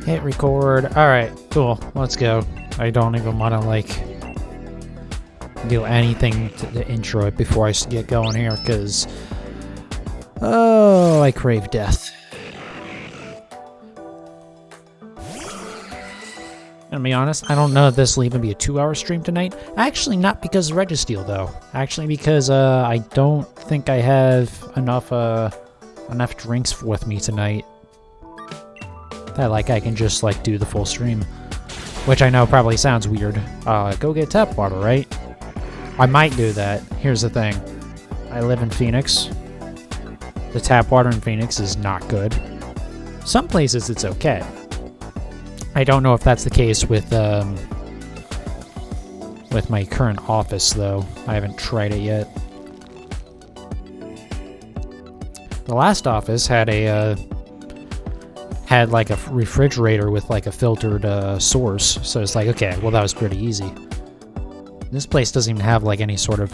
Hit record. Alright, cool. Let's go. I don't even want to, like, do anything to intro it before I get going here, because... oh, I crave death. And to be honest, I don't know if this will even be a 2-hour stream tonight. Actually, not because of Registeel, though. Actually, because I don't think I have enough drinks with me tonight. That, like, I can just, like, do the full stream. Which I know probably sounds weird. Go get tap water, right? I might do that. Here's the thing. I live in Phoenix. The tap water in Phoenix is not good. Some places it's okay. I don't know if that's the case with my current office, though. I haven't tried it yet. The last office had like a refrigerator with like a filtered source, so it's like, okay, well that was pretty easy. This place doesn't even have like any sort of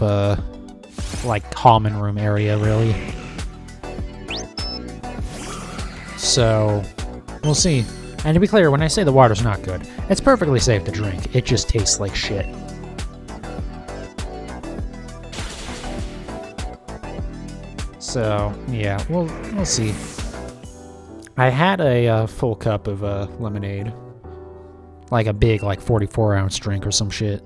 like common room area, really. So we'll see. And to be clear, when I say the water's not good, it's perfectly safe to drink. It just tastes like shit. So yeah, we'll see. I had a full cup of lemonade. Like a big, like 44-ounce drink or some shit.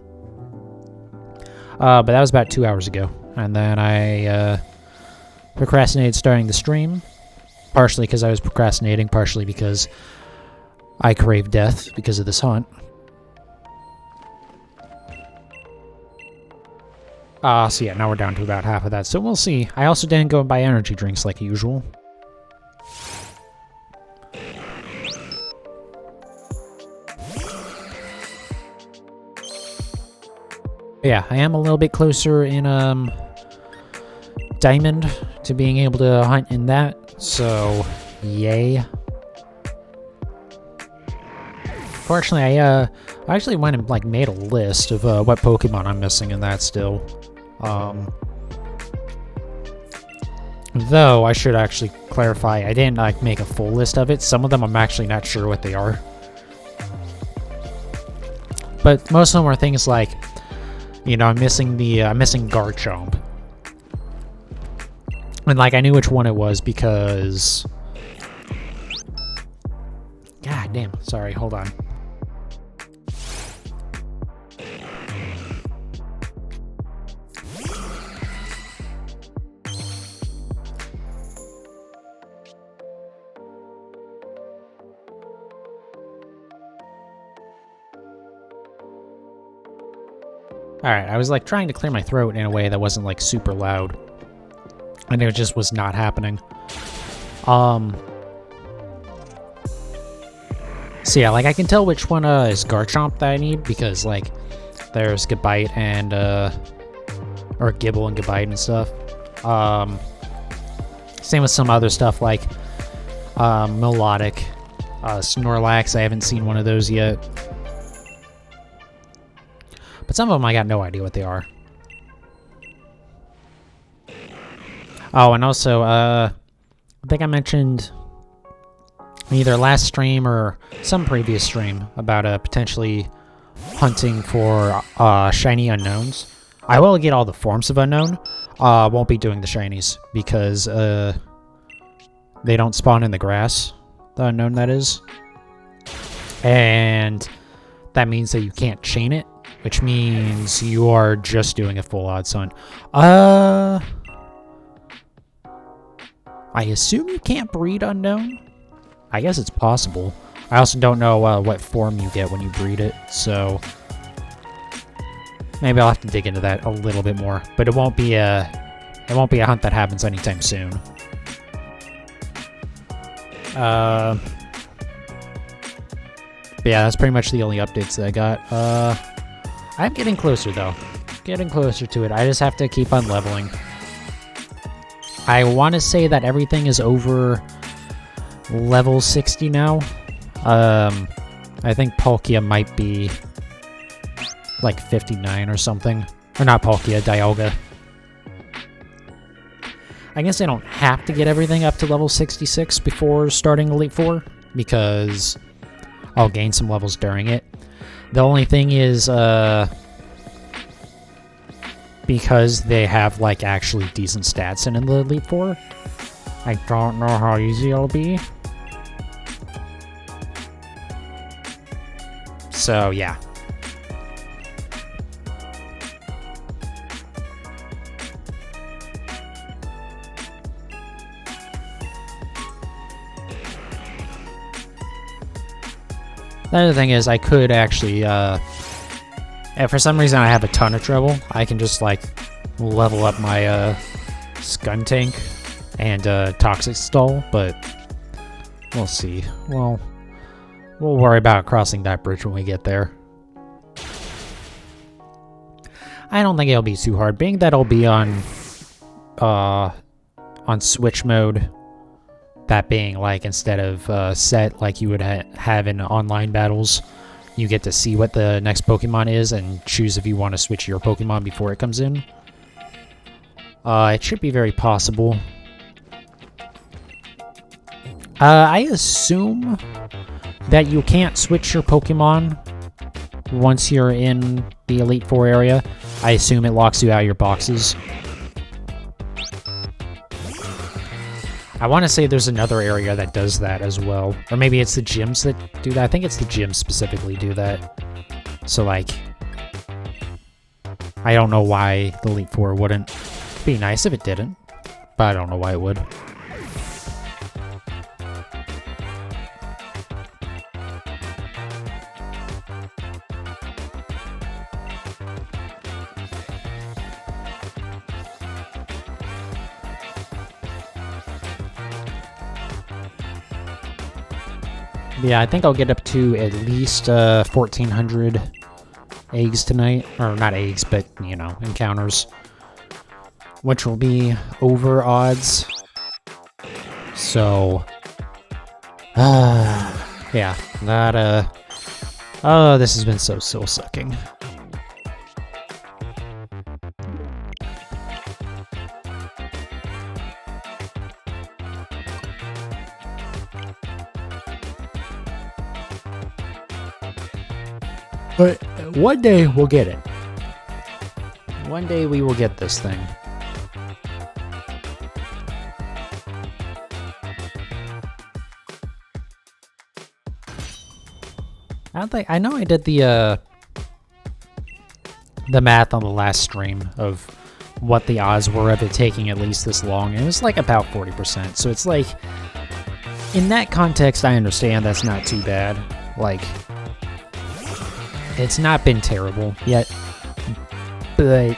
But that was about 2 hours ago. And then I procrastinated starting the stream. Partially because I was procrastinating, partially because I crave death because of this hunt. So yeah, now we're down to about half of that. So we'll see. I also didn't go and buy energy drinks like usual. Yeah, I am a little bit closer in Diamond to being able to hunt in that, so yay. Fortunately, I actually went and like made a list of what Pokemon I'm missing in that still. Though I should actually clarify, I didn't like make a full list of it. Some of them I'm actually not sure what they are. But most of them are things like, you know, I'm missing Garchomp. And like I knew which one it was because... God damn, sorry, hold on. Alright, I was like trying to clear my throat in a way that wasn't like super loud. And it just was not happening. So yeah, like I can tell which one is Garchomp that I need because like there's Gabite and or Gibble and Gabite and stuff. Same with some other stuff like Melodic, Snorlax. I haven't seen one of those yet. But some of them I got no idea what they are. Oh, and also, I think I mentioned either last stream or some previous stream about potentially hunting for shiny unknowns. I will get all the forms of unknown. Won't be doing the shinies because they don't spawn in the grass. The unknown, that is. And that means that you can't chain it, which means you are just doing a full odds hunt. I assume you can't breed unknown? I guess it's possible. I also don't know what form you get when you breed it, so... maybe I'll have to dig into that a little bit more. But it won't be a hunt that happens anytime soon. But yeah, that's pretty much the only updates that I got. I'm getting closer, though. Getting closer to it. I just have to keep on leveling. I want to say that everything is over level 60 now. I think Palkia might be like 59 or something. Or not Palkia, Dialga. I guess I don't have to get everything up to level 66 before starting Elite Four, because I'll gain some levels during it. The only thing is, because they have, like, actually decent stats in the Elite Four, I don't know how easy it'll be. So, yeah. The other thing is, I could actually, if for some reason I have a ton of trouble, I can just, like, level up my, Scun Tank and, Toxic Stall, but we'll see. Well, we'll worry about crossing that bridge when we get there. I don't think it'll be too hard, being that it'll be on Switch mode. That being, like, instead of set like you would have in online battles, you get to see what the next Pokemon is and choose if you want to switch your Pokemon before it comes in. It should be very possible. I assume that you can't switch your Pokemon once you're in the Elite Four area. I assume it locks you out of your boxes. I want to say there's another area that does that as well. Or maybe it's the gyms that do that. I think it's the gyms specifically do that. So, like, I don't know why the Elite Four wouldn't. It'd be nice if it didn't, but I don't know why it would. Yeah, I think I'll get up to at least 1,400 eggs tonight. Or not eggs, but, you know, encounters. Which will be over odds. So, yeah, that, oh, this has been so soul-sucking. But one day we'll get it. One day we will get this thing. I know I did the math on the last stream of what the odds were of it taking at least this long. It was like about 40%. So it's like, in that context, I understand that's not too bad. Like, it's not been terrible yet, but,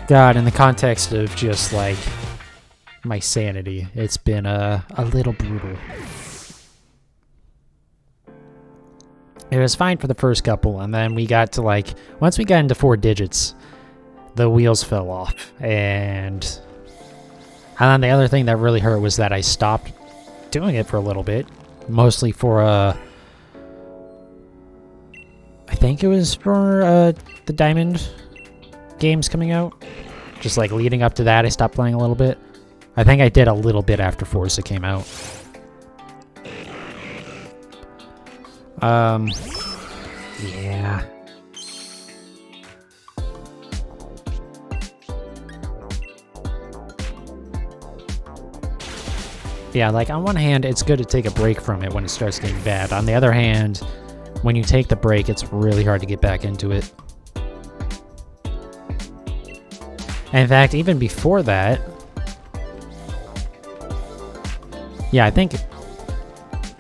God, in the context of just, like, my sanity, it's been, a little brutal. It was fine for the first couple, and then we got to, like, once we got into 4 digits, the wheels fell off, and then the other thing that really hurt was that I stopped doing it for a little bit. Mostly for, I think it was for, the Diamond games coming out. Just, like, leading up to that, I stopped playing a little bit. I think I did a little bit after Forza came out. Yeah. Yeah, like, on one hand, it's good to take a break from it when it starts getting bad. On the other hand, when you take the break, it's really hard to get back into it. And in fact, even before that... Yeah, I think...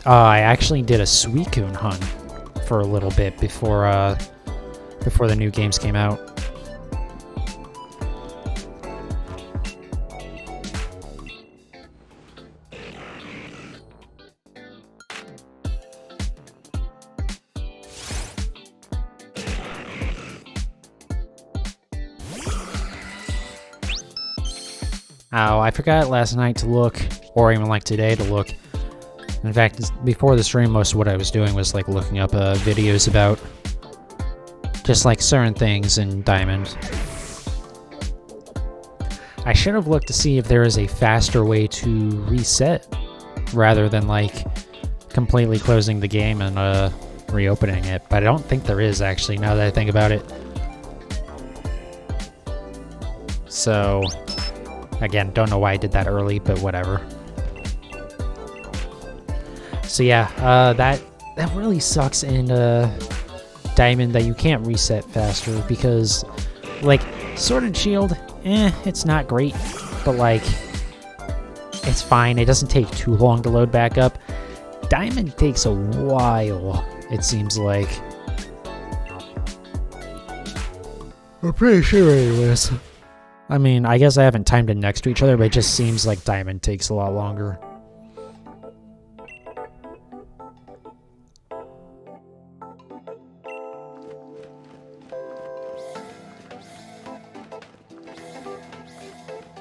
I actually did a Suicune hunt for a little bit before the new games came out. Oh, I forgot last night to look, or even like today to look. In fact, before the stream, most of what I was doing was like looking up videos about just like certain things in Diamond. I should have looked to see if there is a faster way to reset rather than like completely closing the game and reopening it. But I don't think there is, actually, now that I think about it. So again, don't know why I did that early, but whatever. So yeah, that really sucks in Diamond, that you can't reset faster, because like Sword and Shield, it's not great, but like it's fine. It doesn't take too long to load back up. Diamond takes a while, it seems like. I'm pretty sure anyways. I mean, I guess I haven't timed it next to each other, but it just seems like Diamond takes a lot longer.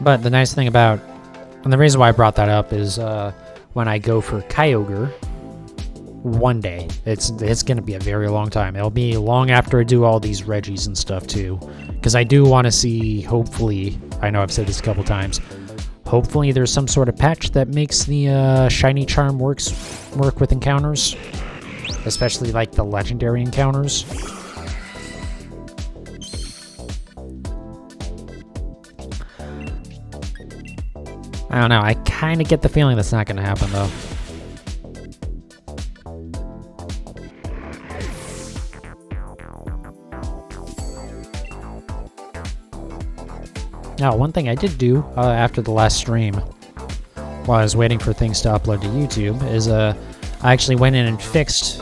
But the nice thing about, and the reason why I brought that up is when I go for Kyogre one day, it's going to be a very long time. It'll be long after I do all these Reggies and stuff too. Because I do want to see, hopefully, I know I've said this a couple times, hopefully there's some sort of patch that makes the Shiny Charm work with encounters. Especially like the legendary encounters. I don't know, I kind of get the feeling that's not going to happen, though. Now, one thing I did do after the last stream, while I was waiting for things to upload to YouTube, is I actually went in and fixed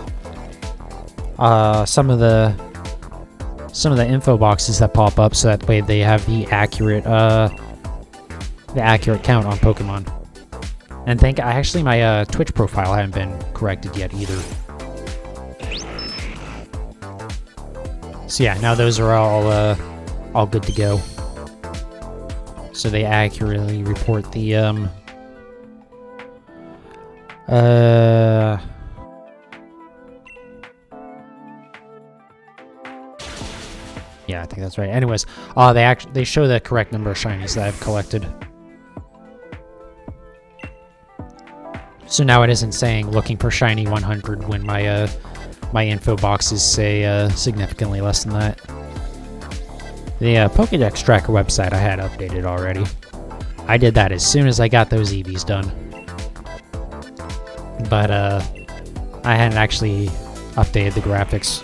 some of the info boxes that pop up, so that way they have the accurate count on Pokemon. And actually my Twitch profile hadn't been corrected yet either. So yeah, now those are all good to go. So they accurately report the yeah, I think that's right. Anyways, they show the correct number of shinies that I've collected. So now it isn't saying looking for shiny 100 when my my info boxes say significantly less than that. The Pokédex Tracker website I had updated already. I did that as soon as I got those EVs done. But I hadn't actually updated the graphics.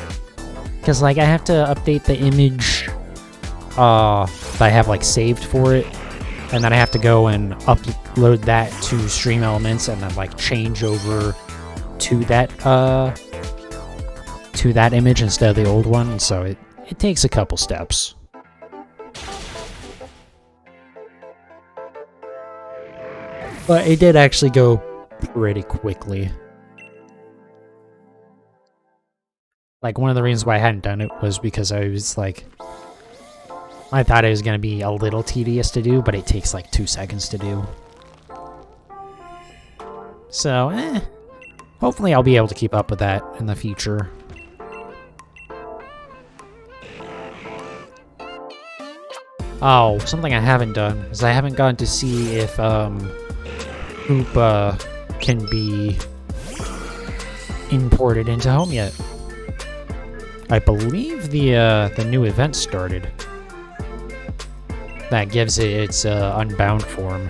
Because like I have to update the image that I have like saved for it. And then I have to go and upload that to Stream Elements and then like change over to that image instead of the old one. So it takes a couple steps. But it did actually go pretty quickly. Like, one of the reasons why I hadn't done it was because I was like, I thought it was going to be a little tedious to do, but it takes like 2 seconds to do. So, hopefully I'll be able to keep up with that in the future. Oh, something I haven't done is I haven't gotten to see if Koopa can be imported into home yet. I believe the new event started. That gives it its Unbound form.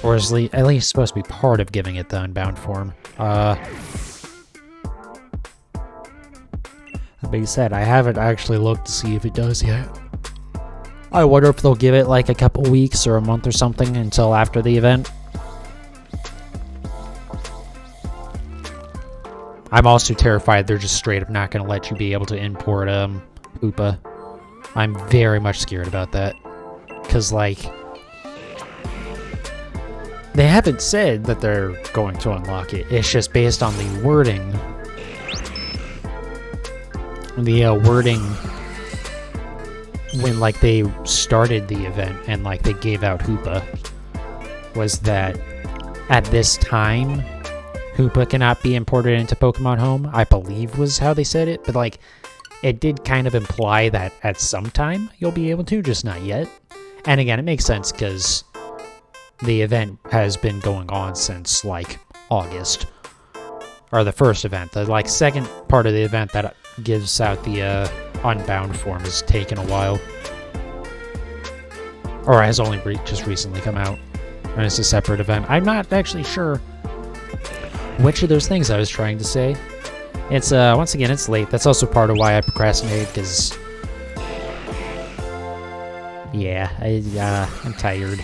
Or is at least supposed to be part of giving it the Unbound form. That being said, I haven't actually looked to see if it does yet. I wonder if they'll give it like a couple weeks or a month or something until after the event. I'm also terrified they're just straight up not going to let you be able to import Koopa. I'm very much scared about that. Because, like, they haven't said that they're going to unlock it. It's just based on the wording. The wording when, like, they started the event and, like, they gave out Koopa was that at this time, Koopa cannot be imported into Pokemon Home, I believe was how they said it. But, like, it did kind of imply that at some time you'll be able to, just not yet. And again, it makes sense because the event has been going on since, like, August. Or the first event. The, like, second part of the event that gives out the Unbound form has taken a while. Or has only just recently come out. And it's a separate event. I'm not actually sure which of those things I was trying to say. It's, once again, it's late. That's also part of why I procrastinated, because... yeah, I'm tired.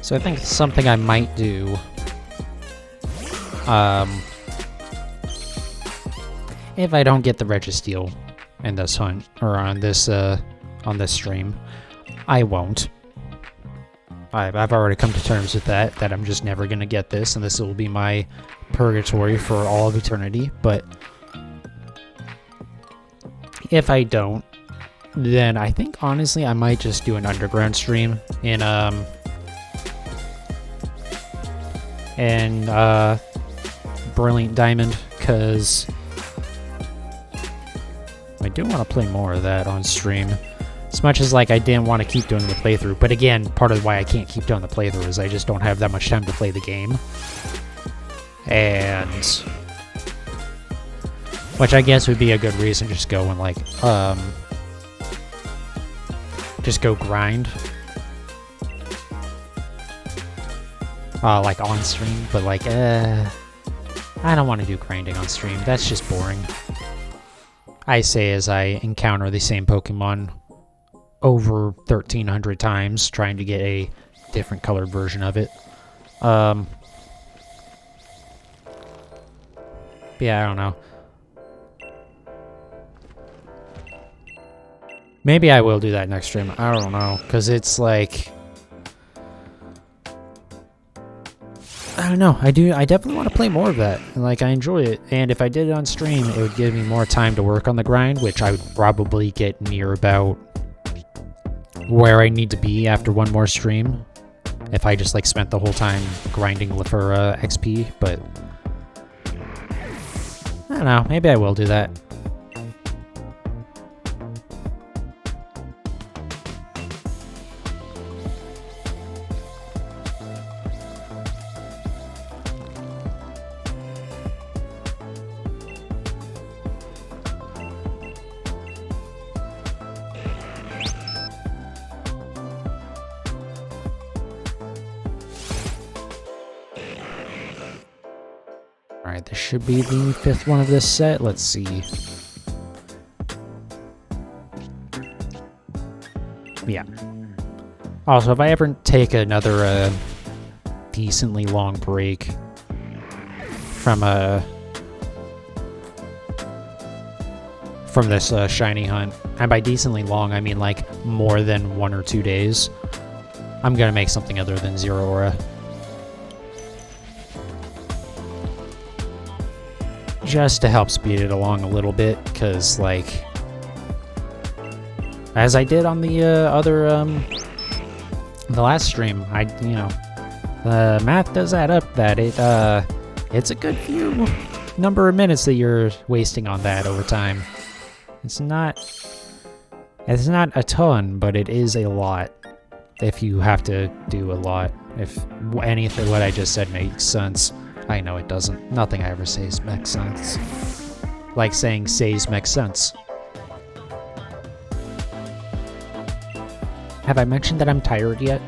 So I think something I might do, if I don't get the Registeel in this hunt, or on this stream, I won't. I've already come to terms with that I'm just never gonna get this, and this will be my purgatory for all of eternity, but if I don't, then I think, honestly, I might just do an underground stream in Brilliant Diamond, because I do want to play more of that on stream. As much as, like, I didn't want to keep doing the playthrough, but again, part of why I can't keep doing the playthrough is I just don't have that much time to play the game. And... which I guess would be a good reason, just go and, like, just go grind. Like, on stream, but, like, I don't want to do grinding on stream. That's just boring. I say as I encounter the same Pokemon over 1,300 times, trying to get a different colored version of it. Yeah, I don't know. Maybe I will do that next stream. I don't know, because it's like... I don't know. I definitely want to play more of that. Like, I enjoy it. And if I did it on stream, it would give me more time to work on the grind, which I would probably get near about where I need to be after one more stream. If I just, like, spent the whole time grinding for XP, but... I don't know. Maybe I will do that. Alright, this should be the 5th one of this set. Let's see. Yeah. Also, if I ever take another decently long break from this shiny hunt, and by decently long, I mean like more than 1 or 2 days, I'm gonna make something other than Zero Aura. Just to help speed it along a little bit, because, like, as I did on the the last stream, the math does add up that it's a good few number of minutes that you're wasting on that over time. It's not a ton, but it is a lot if you have to do a lot. If anything what I just said makes sense. I know it doesn't. Nothing I ever say makes sense. Like saying says makes sense. Have I mentioned that I'm tired yet?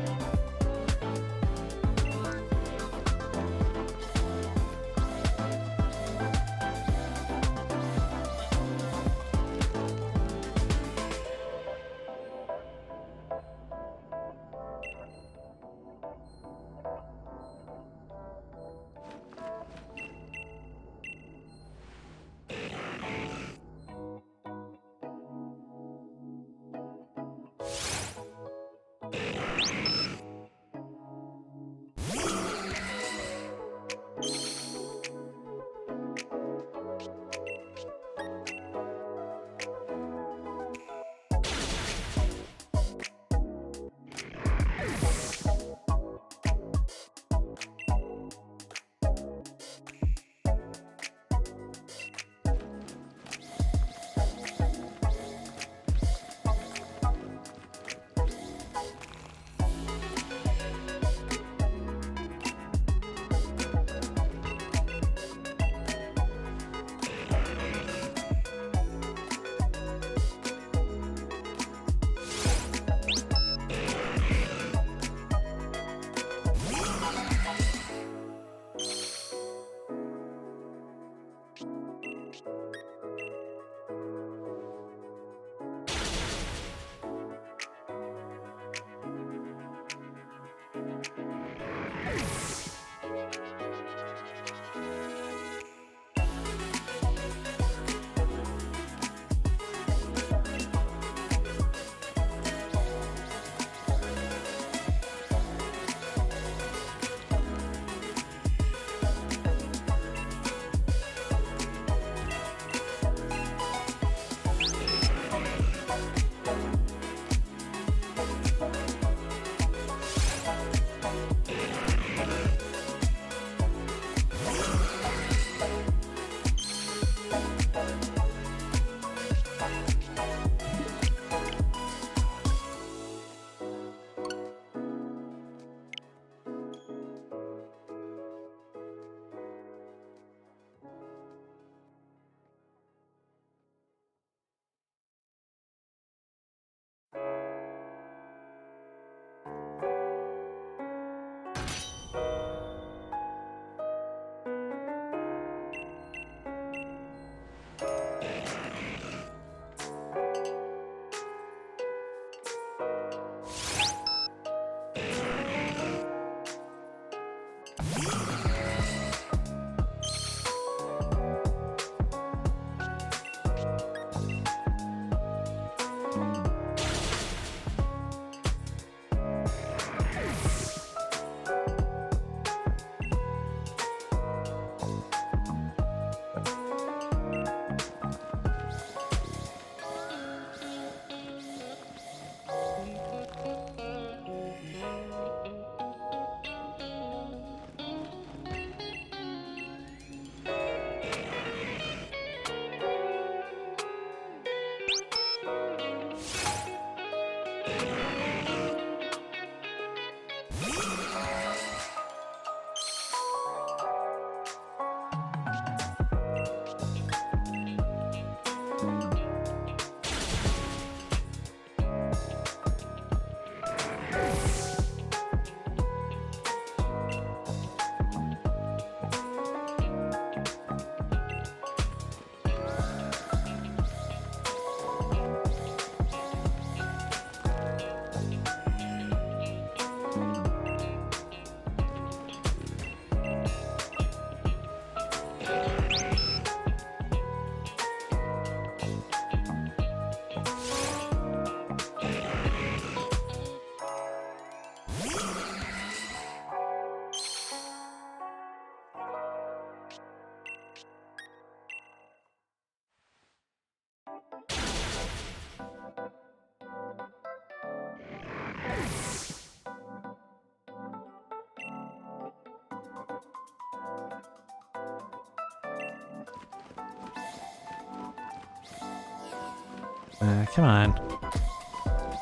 Come on.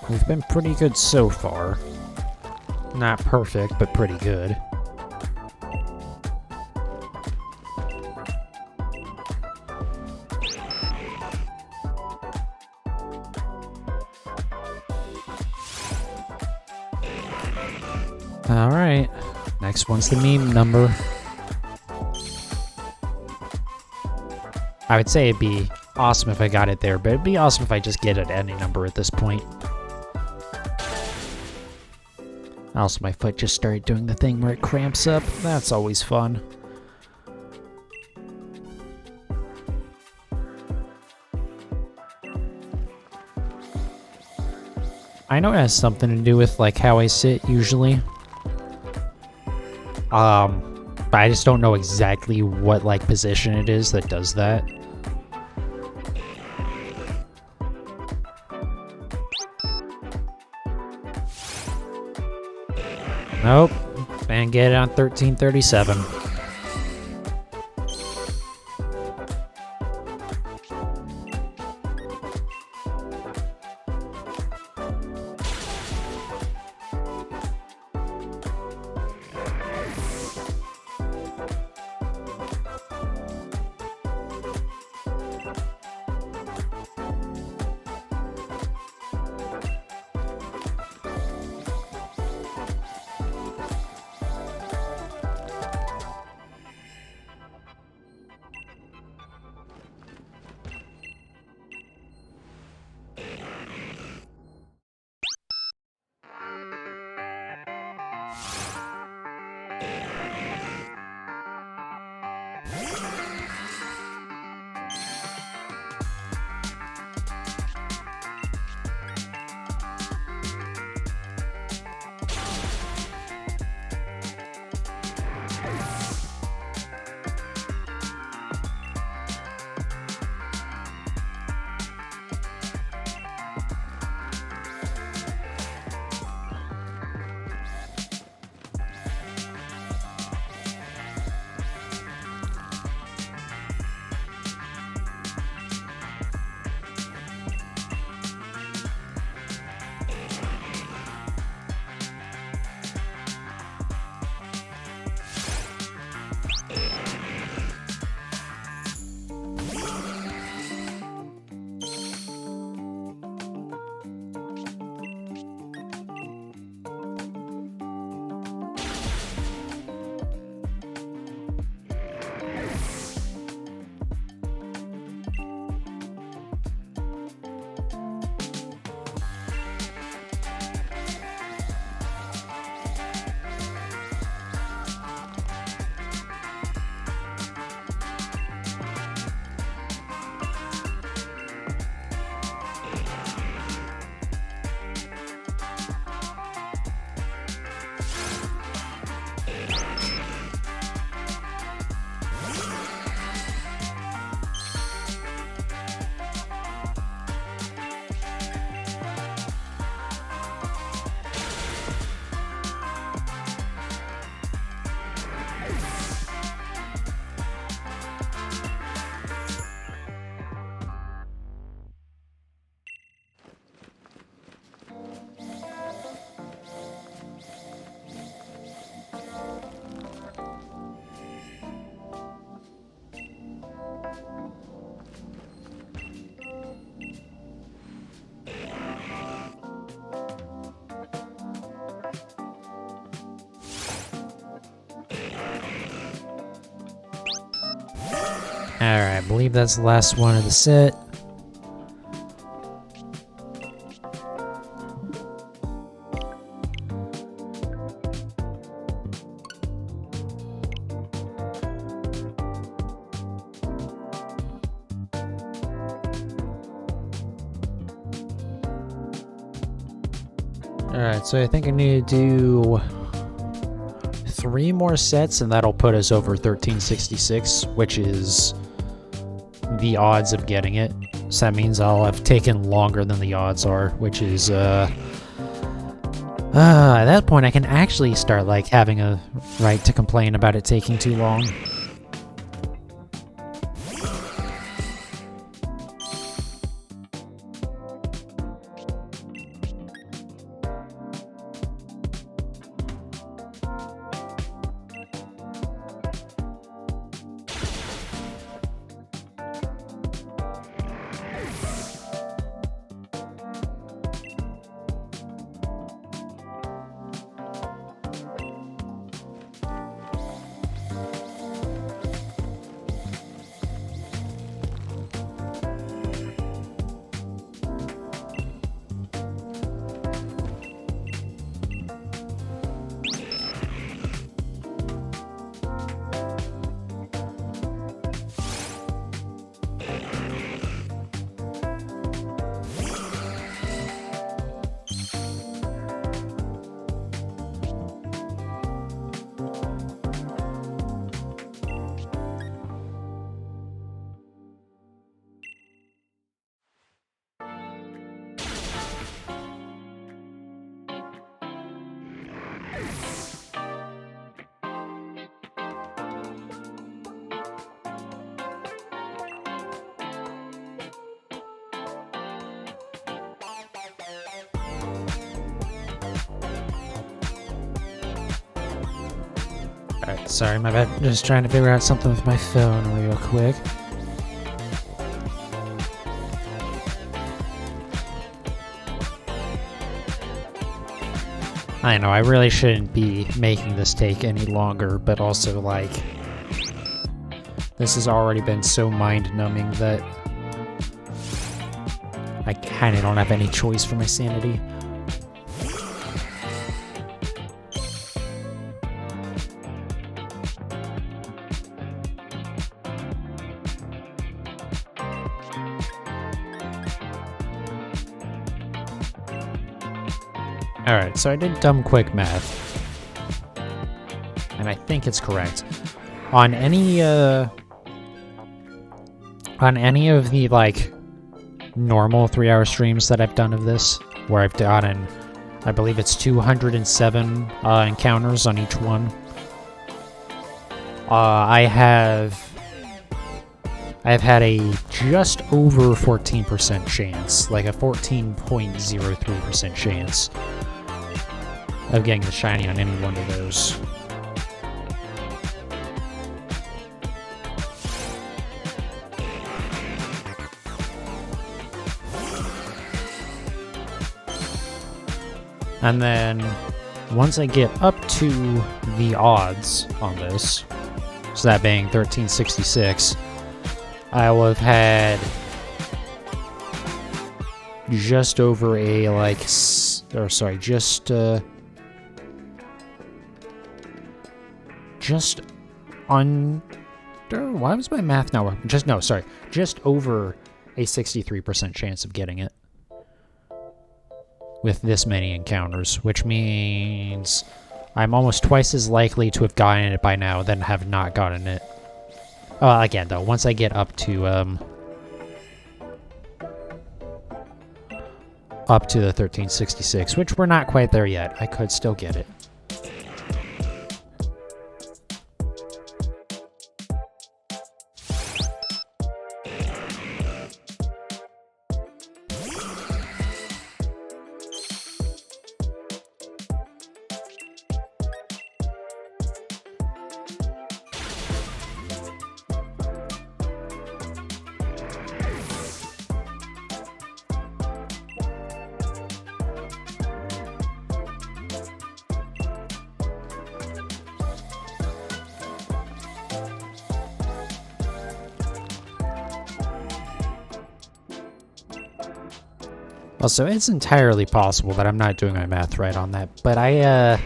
We've been pretty good so far. Not perfect, but pretty good. Alright. Next one's the meme number. I would say it'd be awesome if I got it there, but it'd be awesome if I just get it at any number at this point. Also, my foot just started doing the thing where it cramps up. That's always fun. I know it has something to do with like how I sit usually. But I just don't know exactly what like position it is that does that. Nope. And get it on 1337. Alright, I believe that's the last one of the set. Alright, so I think I need to do 3 more sets, and that'll put us over 1366, which is the odds of getting it. So that means I'll have taken longer than the odds are, which is, at that point I can actually start, like, having a right to complain about it taking too long. Sorry, my bad. Just trying to figure out something with my phone real quick. I know, I really shouldn't be making this take any longer, but also, like, this has already been so mind-numbing that I kinda don't have any choice for my sanity. Alright, so I did dumb quick math. And I think it's correct. On any of the, like, normal 3-hour streams that I've done of this, where I've done, I believe it's 207 encounters on each one, I've had a just over 14% chance, like a 14.03% chance of getting the shiny on any one of those. And then once I get up to the odds on this, so that being 1366, I will have had just over a, like, just under, why was my math not working? Just over a 63% chance of getting it with this many encounters, which means I'm almost twice as likely to have gotten it by now than have not gotten it. Again, though, once I get up to the 1366, which we're not quite there yet, I could still get it. Also, it's entirely possible that I'm not doing my math right on that, but I'm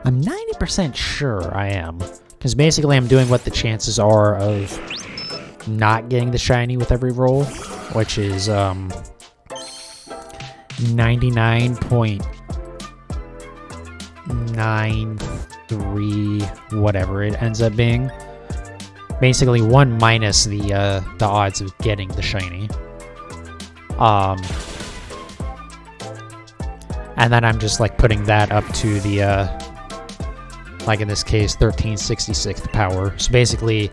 90% sure I am. Because basically I'm doing what the chances are of not getting the shiny with every roll, which is 99.93 whatever it ends up being. Basically 1 minus the odds of getting the shiny. And then I'm just, like, putting that up to the, like in this case, 1366th power. So basically,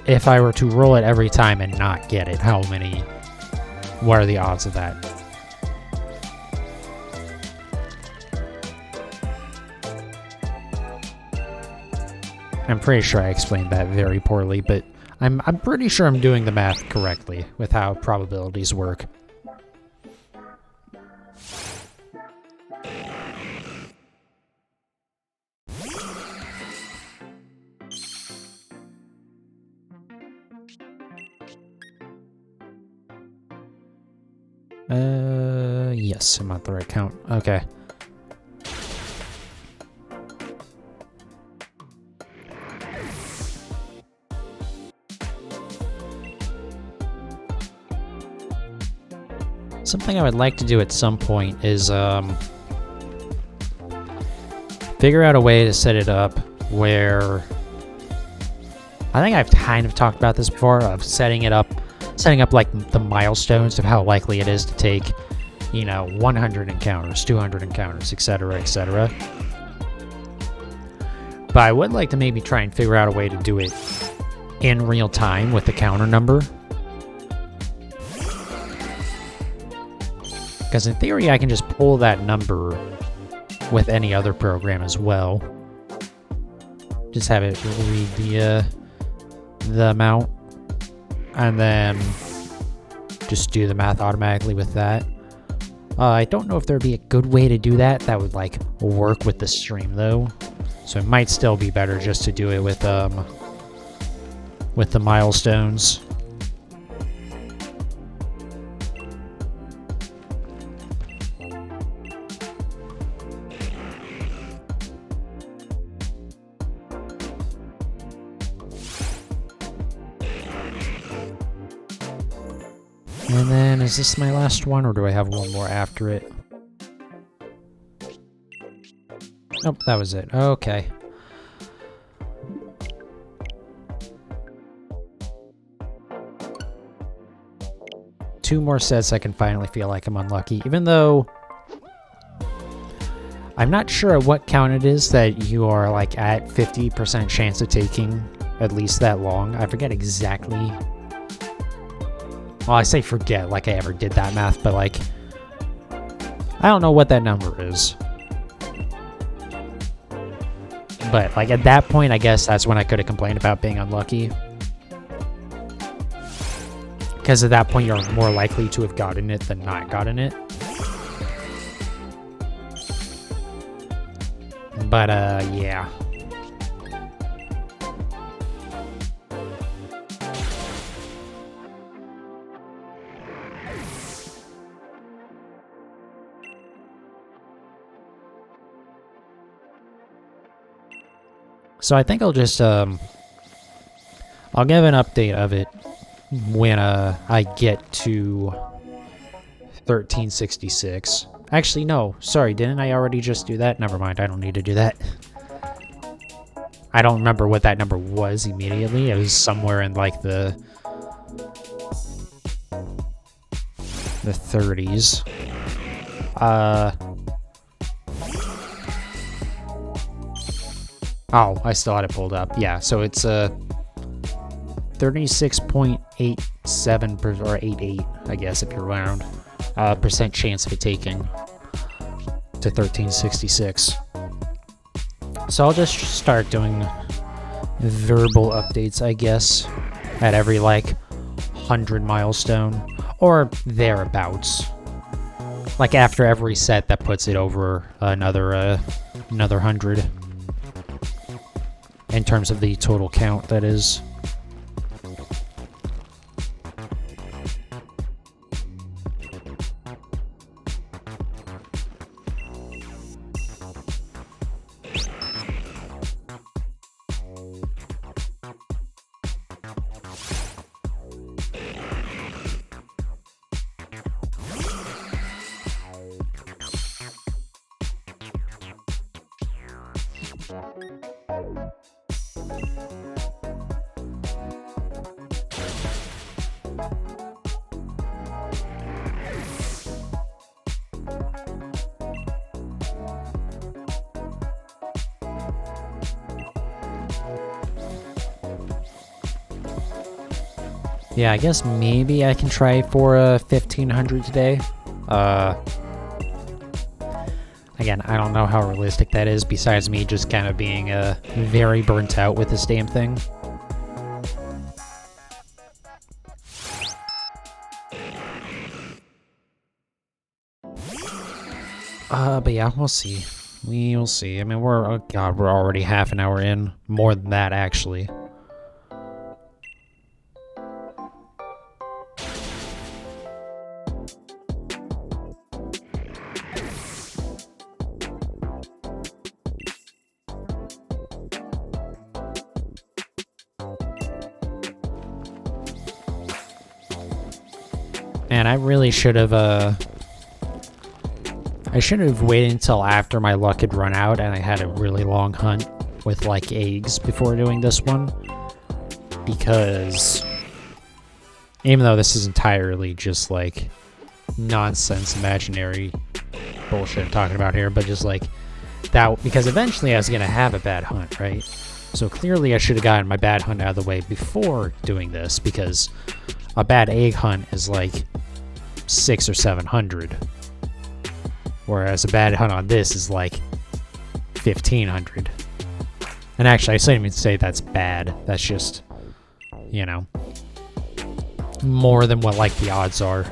if I were to roll it every time and not get it, what are the odds of that? I'm pretty sure I explained that very poorly, but I'm pretty sure I'm doing the math correctly with how probabilities work. Yes, I'm at the right count. Okay. Something I would like to do at some point is figure out a way to set it up where, I think I've kind of talked about this before, of setting up like the milestones of how likely it is to take, 100 encounters, 200 encounters, etc., etc. But I would like to maybe try and figure out a way to do it in real time with the counter number. Because in theory, I can just pull that number with any other program as well. Just have it read the amount, and then just do the math automatically with that. I don't know if there'd be a good way to do that that would like work with the stream though. So it might still be better just to do it with the milestones. And then, is this my last one, or do I have one more after it? Nope, that was it. Okay. Two more sets I can finally feel like I'm unlucky, even though I'm not sure at what count it is that you are like at 50% chance of taking at least that long. I forget exactly. Well, I say forget, like I ever did that math, but like, I don't know what that number is. But like at that point, I guess that's when I could have complained about being unlucky. Because at that point, you're more likely to have gotten it than not gotten it. But yeah. So I think I'll just, I'll give an update of it when, I get to 1366. Actually, no, sorry, didn't I already just do that? Never mind, I don't need to do that. I don't remember what that number was immediately. It was somewhere in, like, the 30s. Oh, I still had it pulled up. Yeah, so it's 36.87% or 88, I guess, if you're round, percent chance of it taking to 1366. So I'll just start doing verbal updates, I guess, at every like 100 milestone or thereabouts. Like after every set that puts it over another 100. In terms of the total count, that is. Yeah, I guess maybe I can try for 1500 today. Again, I don't know how realistic that is, besides me just kind of being very burnt out with this damn thing. But yeah, we'll see. We'll see. I mean, oh god, we're already half an hour in. More than that, actually. Man, I really should have, I should have waited until after my luck had run out and I had a really long hunt with, like, eggs before doing this one. Because even though this is entirely just, like, nonsense, imaginary bullshit I'm talking about here, but just, like, that, because eventually I was going to have a bad hunt, right? So clearly I should have gotten my bad hunt out of the way before doing this, because a bad egg hunt is, like, 600 or 700. Whereas a bad hunt on this is like 1500. And actually, I shouldn't even say that's bad. That's just, you know, more than what, like, the odds are.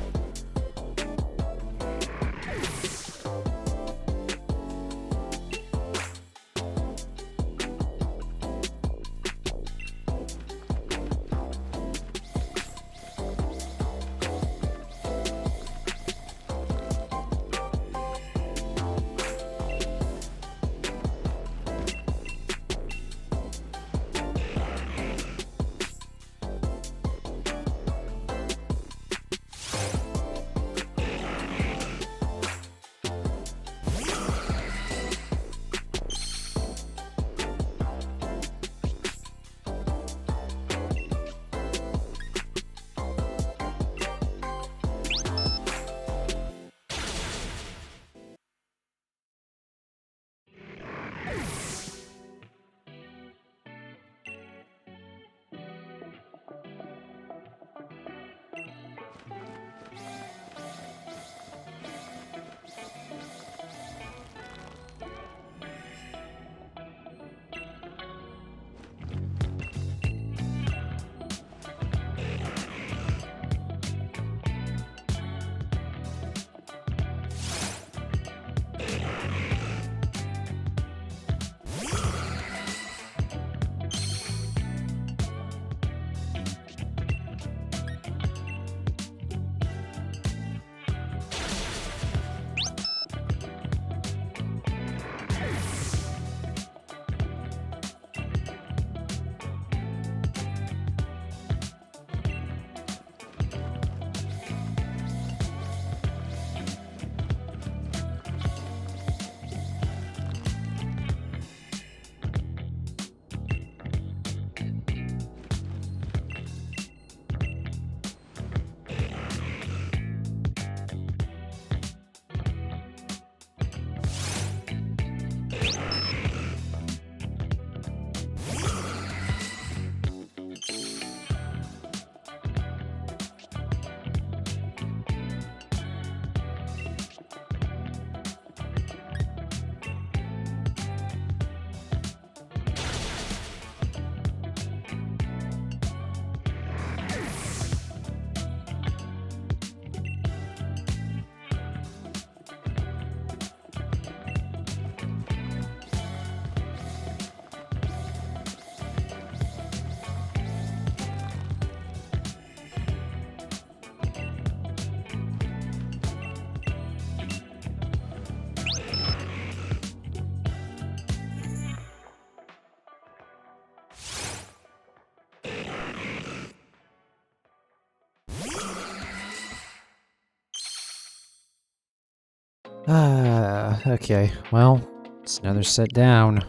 Okay. Well, it's another set down.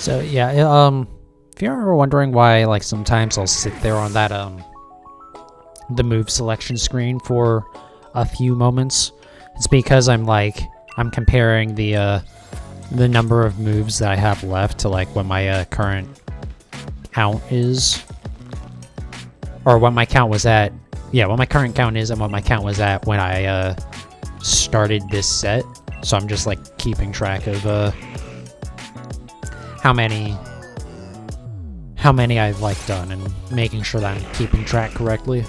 So yeah, if you're ever wondering why, like, sometimes I'll sit there on that the move selection screen for a few moments, it's because I'm comparing the number of moves that I have left to like what my current count is, or what my count was at. Yeah, what my current count is and what my count was at when I started this set. So I'm just like keeping track of how many I've like done and making sure that I'm keeping track correctly.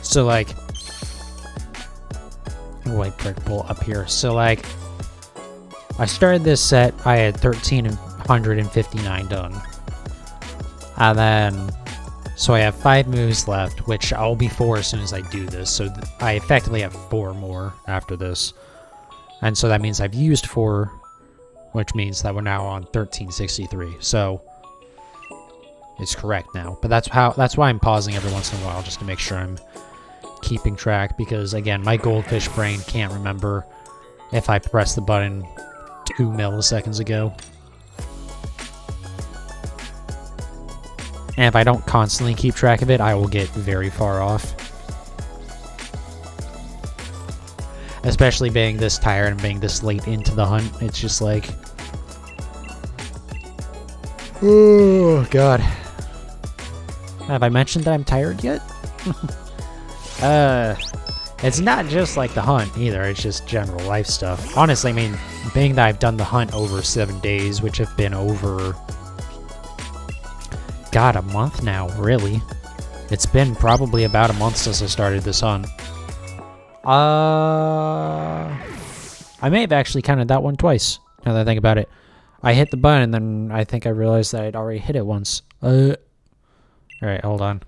So like, wait for it to pull up here. So like, I started this set, I had 1,359 done. And then, so I have 5 moves left, which I'll be 4 as soon as I do this. So I effectively have 4 more after this. And so that means I've used 4, which means that we're now on 1363. So it's correct now. But that's why I'm pausing every once in a while, just to make sure I'm keeping track, because again, my goldfish brain can't remember if I pressed the button 2 milliseconds ago. And if I don't constantly keep track of it, I will get very far off. Especially being this tired and being this late into the hunt, it's just like... Oh, God. Have I mentioned that I'm tired yet? It's not just like the hunt either, it's just general life stuff. Honestly, I mean, being that I've done the hunt over 7 days, which have been over... God, a month now, really. It's been probably about a month since I started this hunt. I may have actually counted that one twice, now that I think about it. I hit the button, and then I think I realized that I'd already hit it once. Alright, hold on.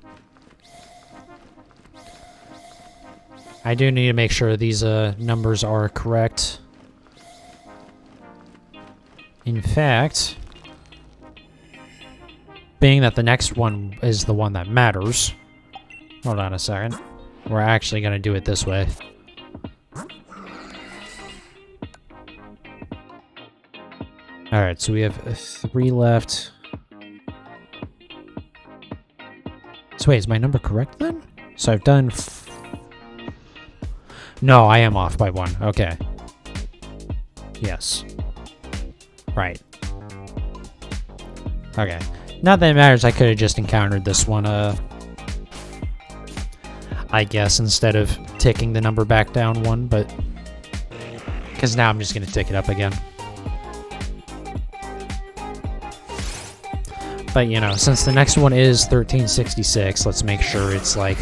I do need to make sure these numbers are correct. In fact, being that the next one is the one that matters, hold on a second. We're actually going to do it this way. Alright, so we have 3 left. So wait, is my number correct then? So I've done... No, I am off by 1. Okay. Yes. Right. Okay. Not that it matters, I could have just encountered this one, I guess, instead of ticking the number back down 1, but... Because now I'm just going to tick it up again. But, you know, since the next one is 1366, let's make sure it's, like,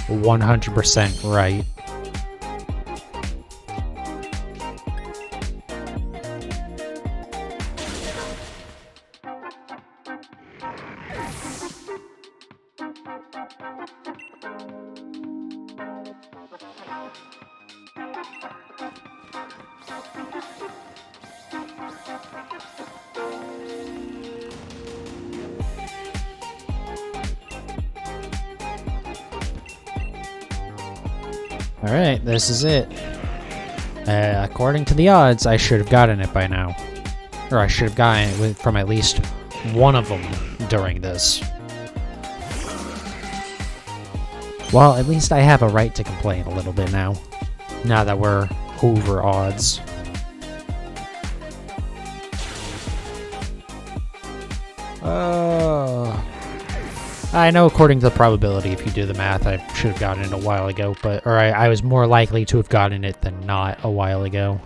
100% right. Alright, this is it. According to the odds, I should have gotten it by now. Or I should have gotten it from at least one of them during this. Well, at least I have a right to complain a little bit now. Now that we're over odds. I know according to the probability, if you do the math, I should have gotten it a while ago, but I was more likely to have gotten it than not a while ago.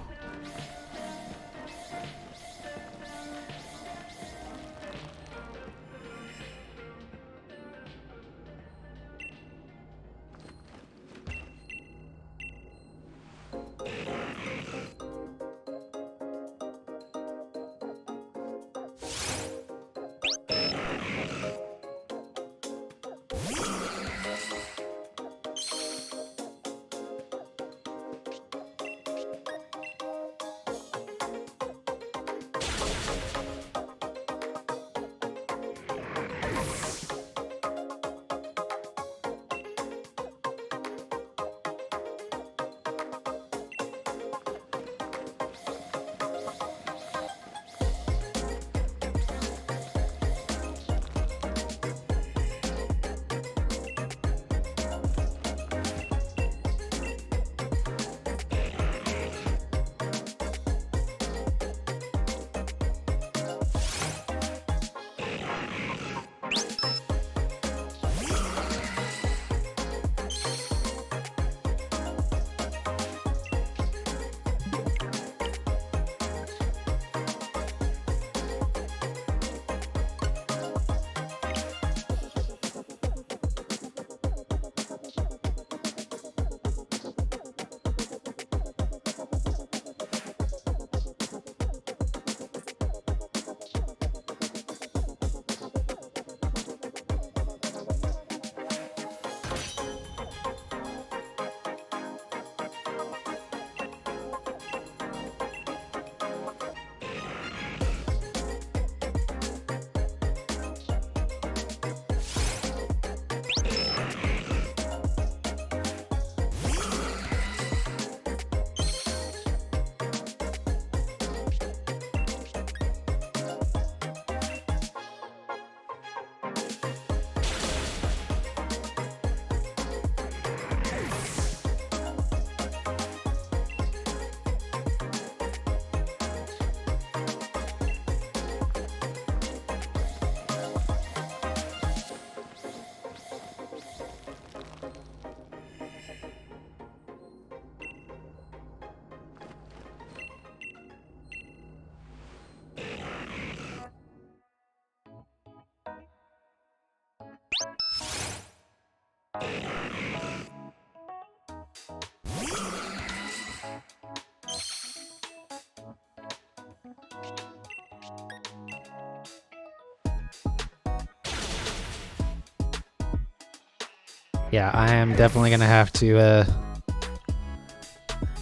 Yeah, I am definitely gonna have to,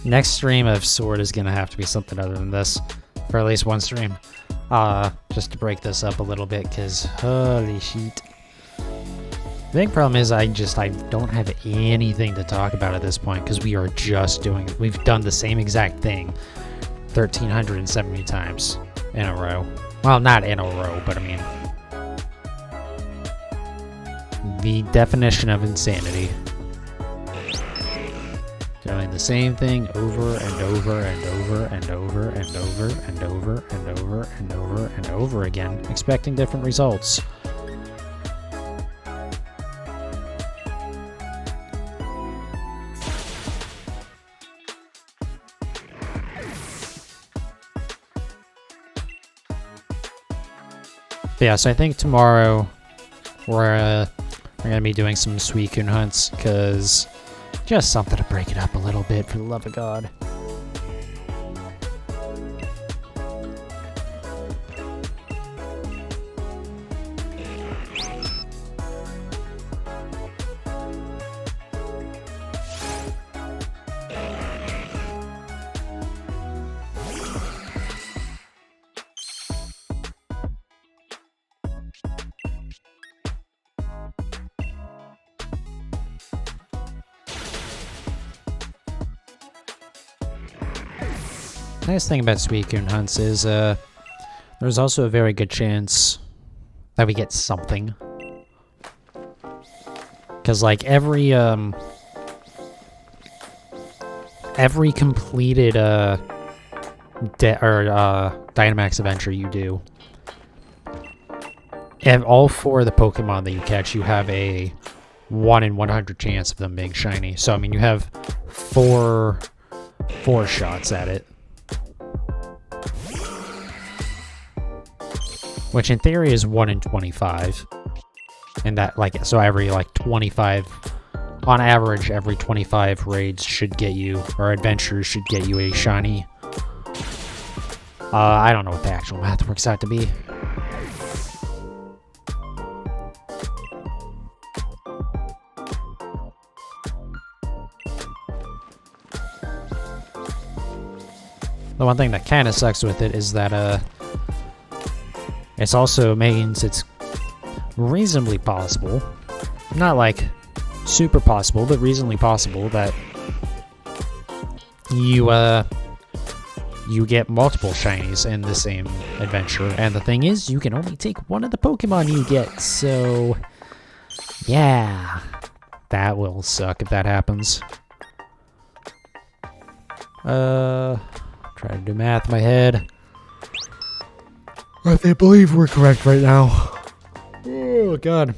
next stream of Sword is gonna have to be something other than this. For at least one stream. Just to break this up a little bit, because holy shit. The big problem is I don't have anything to talk about at this point, because we are just we've done the same exact thing 1,370 times in a row. Well, not in a row, but I mean, the definition of insanity. Doing the same thing over and over and over and over and over and over and over and over and over again, expecting different results. But yeah, so I think tomorrow we're gonna be doing some Suicune hunts, because just something to break it up a little bit, for the love of God. Nice thing about Suicune hunts is there's also a very good chance that we get something. Because like every completed Dynamax adventure you do, and all 4 of the Pokemon that you catch, you have a 1 in 100 chance of them being shiny. So I mean, you have four shots at it. Which in theory is 1 in 25. And that, like, so every, like, 25, on average, every 25 raids should get you, or adventures should get you a shiny. I don't know what the actual math works out to be. The one thing that kind of sucks with it is that, it also means it's reasonably possible, not like super possible, but reasonably possible that you get multiple shinies in the same adventure. And the thing is, you can only take one of the Pokemon you get, so yeah, that will suck if that happens. Try to do math in my head. I believe we're correct right now. Oh, God.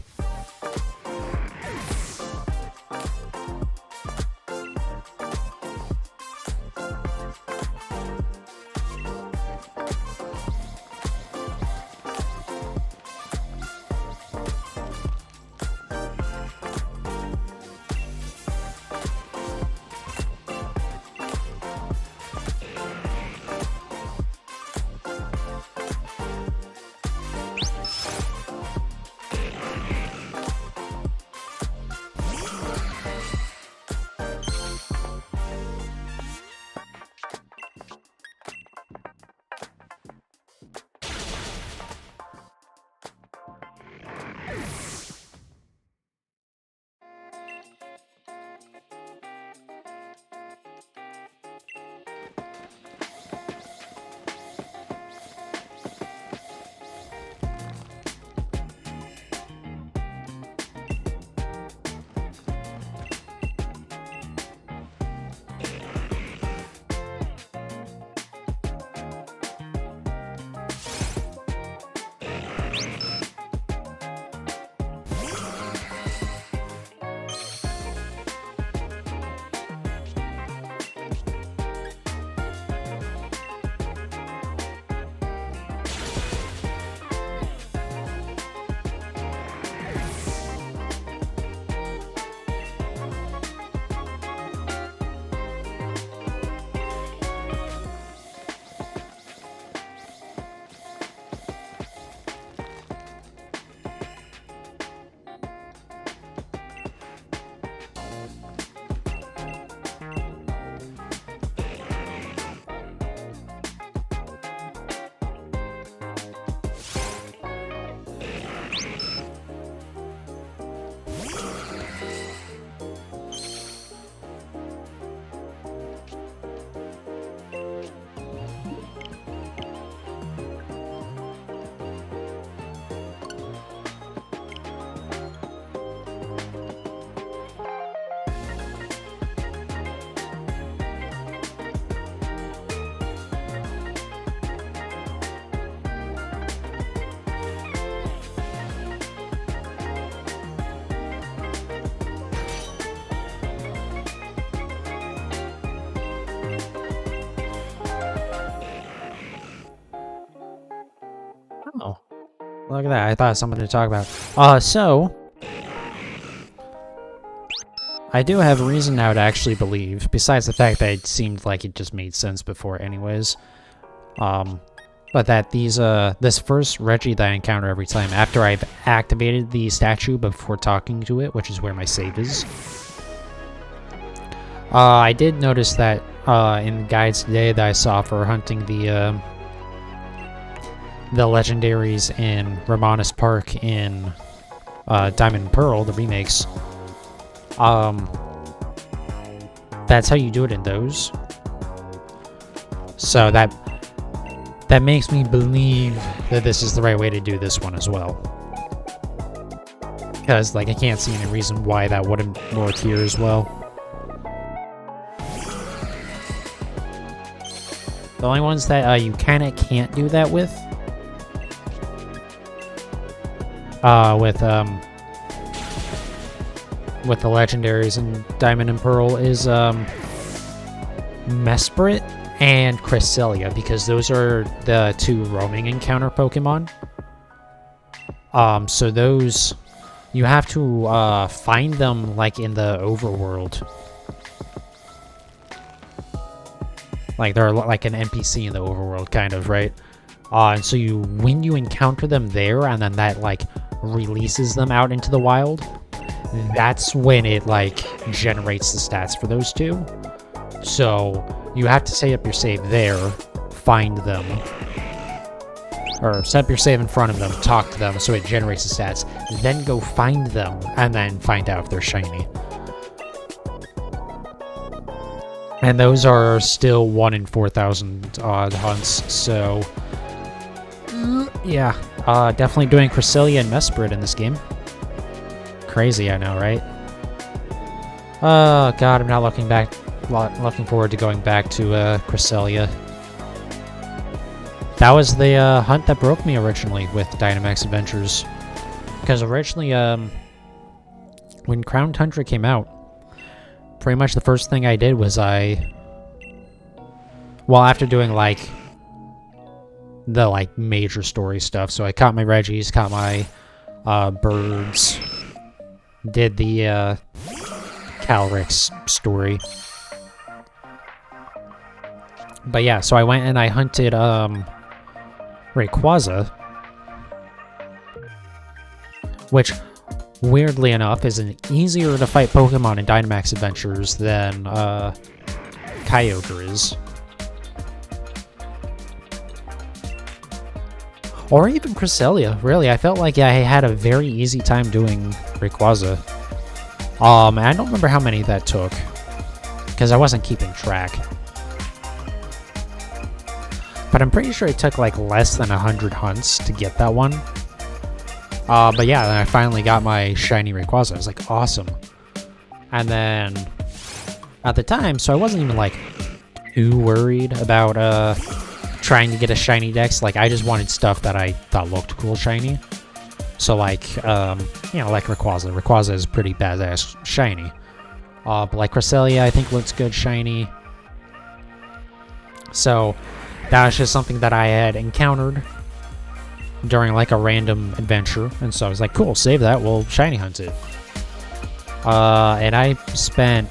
Oh, look at that. I thought of something to talk about. So I do have a reason now to actually believe, besides the fact that it seemed like it just made sense before anyways. But that this first Reggie that I encounter every time after I've activated the statue before talking to it, which is where my save is. I did notice that in guides today that I saw for hunting the legendaries in Romanus Park in Diamond and Pearl, the remakes. That's how you do it in those. So that makes me believe that this is the right way to do this one as well. Because, like, I can't see any reason why that wouldn't work here as well. The only ones that you kinda can't do that with the legendaries in Diamond and Pearl is Mesprit and Cresselia, because those are the two roaming encounter Pokemon. So those you have to find them like in the overworld. Like they're like an NPC in the overworld, kind of, right? And so when you encounter them there, and then that like releases them out into the wild, that's when it like generates the stats for those two. So you have to set up your save there, find them, or set up your save in front of them, talk to them so it generates the stats, then go find them, and then find out if they're shiny. And those are still 1 in 4,000 odd hunts, so yeah, definitely doing Cresselia and Mesprit in this game. Crazy, I know, right? Oh god, I'm not looking forward to going back to Cresselia. That was the hunt that broke me originally with Dynamax Adventures. Because originally, when Crown Tundra came out, pretty much the first thing I did was after doing like the like major story stuff, so I caught my Reggies, caught my birds, did the Calyrex story. But yeah, so I went and I hunted Rayquaza, which weirdly enough is an easier to fight Pokemon in Dynamax Adventures than Kyogre is. Or even Cresselia, really. I felt like I had a very easy time doing Rayquaza. And I don't remember how many that took, because I wasn't keeping track. But I'm pretty sure it took like less than 100 hunts to get that one. But yeah, then I finally got my shiny Rayquaza. I was like, awesome. And then at the time, so I wasn't even like too worried about trying to get a shiny dex. Like, I just wanted stuff that I thought looked cool shiny. So like, like Rayquaza. Rayquaza is pretty badass shiny. But like Cresselia, I think looks good shiny. So that was just something that I had encountered during like a random adventure, and so I was like, cool, save that, we'll shiny hunt it. And I spent,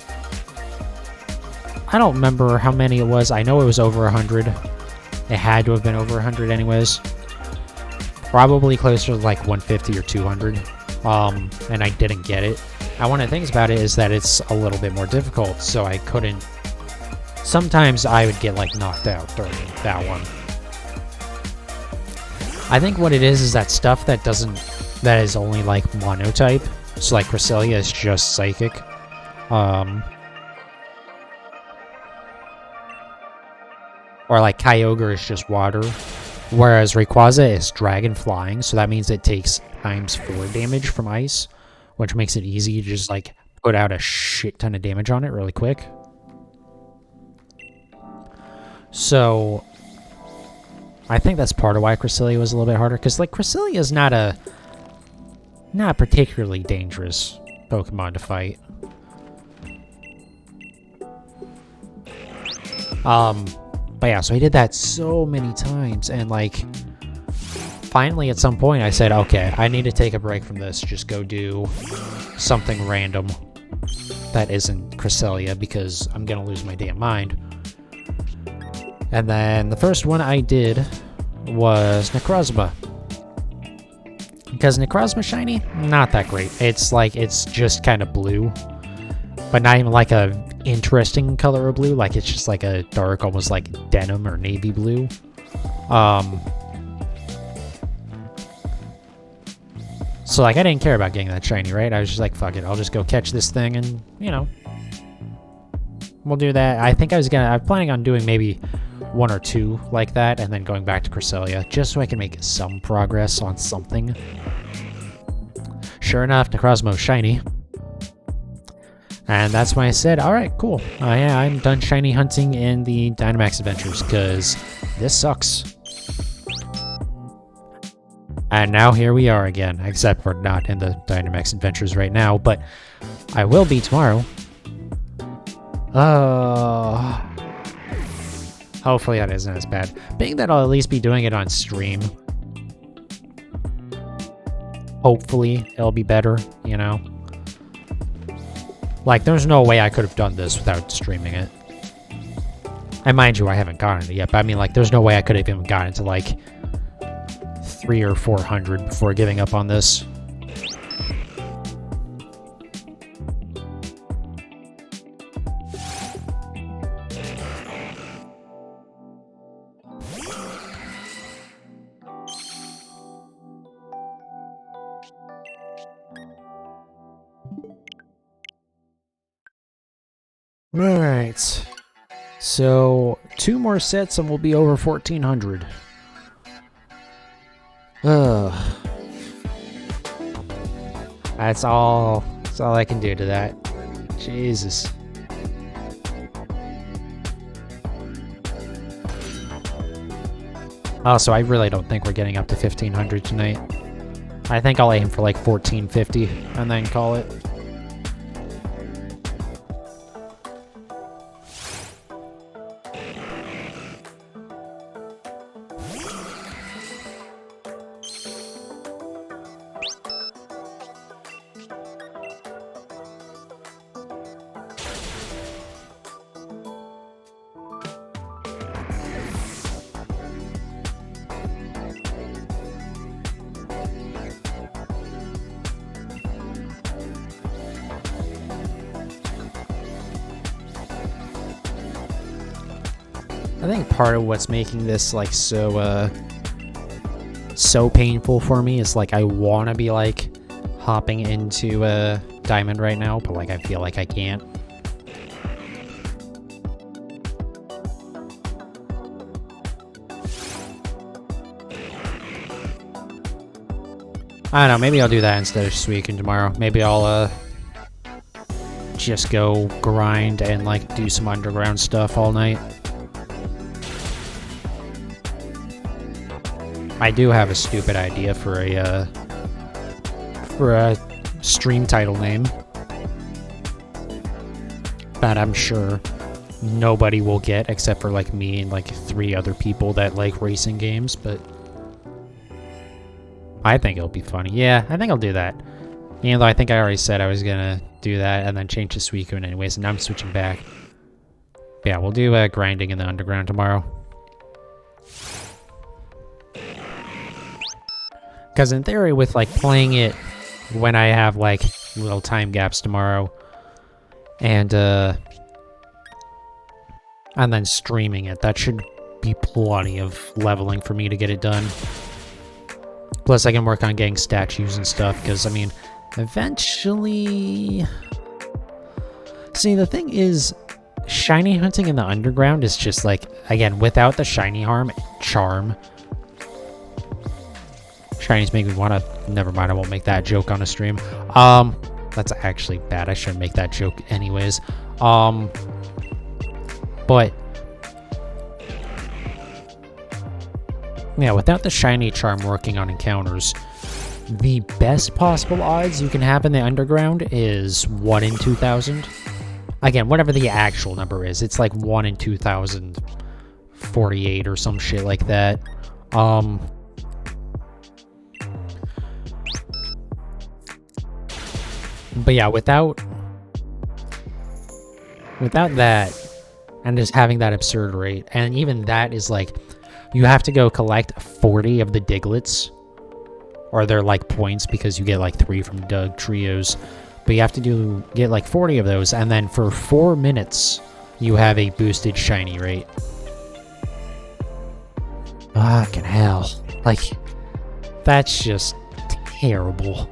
I don't remember how many it was. I know it was over 100. It had to have been over 100 anyways. Probably closer to like 150 or 200. And I didn't get it. And one of the things about it is that it's a little bit more difficult, so I couldn't. Sometimes I would get like knocked out during that one. I think what it is that stuff that is only like monotype. So like Cresselia is just psychic. Or like Kyogre is just water. Whereas Rayquaza is dragon flying, so that means it takes ×4 damage from ice, which makes it easy to just like put out a shit ton of damage on it really quick. So I think that's part of why Cresselia was a little bit harder, because like Cresselia is not a particularly dangerous Pokemon to fight. But yeah, so I did that so many times, and like finally at some point I said, okay, I need to take a break from this. Just go do something random that isn't Cresselia because I'm gonna lose my damn mind. And then the first one I did was Necrozma. Because Necrozma shiny, not that great. It's like, it's just kind of blue, but not even like a interesting color of blue. Like it's just like a dark, almost like denim or navy blue. So like I didn't care about getting that shiny, right? I was just like, fuck it, I'll just go catch this thing and, you know, we'll do that. I think I'm planning on doing maybe 1 or 2 like that and then going back to Cresselia just so I can make some progress on something. Sure enough, Necrozma shiny. And that's when I said, alright, cool. Yeah, I'm done shiny hunting in the Dynamax adventures because this sucks. And now here we are again, except we're not in the Dynamax adventures right now, but I will be tomorrow. Hopefully that isn't as bad. Being that I'll at least be doing it on stream. Hopefully it'll be better, you know? Like, there's no way I could have done this without streaming it. And mind you, I haven't gotten it yet, but I mean, like, there's no way I could have even gotten to, like, 300 or 400 before giving up on this. Alright, so 2 more sets and we'll be over 1400. That's all I can do to that. Jesus. Also, I really don't think we're getting up to 1500 tonight. I think I'll aim for like 1450 and then call it. I think part of what's making this like so painful for me is like I want to be like hopping into Diamond right now, but like I feel like I can't. I don't know, maybe I'll do that instead of Suicune tomorrow. Maybe I'll just go grind and like do some underground stuff all night. I do have a stupid idea for a stream title name that I'm sure nobody will get except for like me and like 3 other people that like racing games, but I think it'll be funny. Yeah, I think I'll do that. Even though I think I already said I was gonna do that and then change to Suicune anyways, and now I'm switching back. But yeah, we'll do grinding in the underground tomorrow. Because in theory, with like playing it when I have like little time gaps tomorrow, and then streaming it, that should be plenty of leveling for me to get it done. Plus, I can work on getting statues and stuff. Because I mean, eventually, see, the thing is, shiny hunting in the underground is just like, again, without the shiny charm. Shinies make me want to... Never mind, I won't make that joke on a stream. That's actually bad. I shouldn't make that joke anyways. But... yeah, without the shiny charm working on encounters, the best possible odds you can have in the underground is 1 in 2,000. Again, whatever the actual number is. It's like 1 in 2,048 or some shit like that. But yeah, without that, and just having that absurd rate, and even that is like, you have to go collect 40 of the Diglets, or they're like points because you get like 3 from Doug Trios, but you have to get like 40 of those, and then for 4 minutes, you have a boosted shiny rate. Fucking hell. Like, that's just terrible.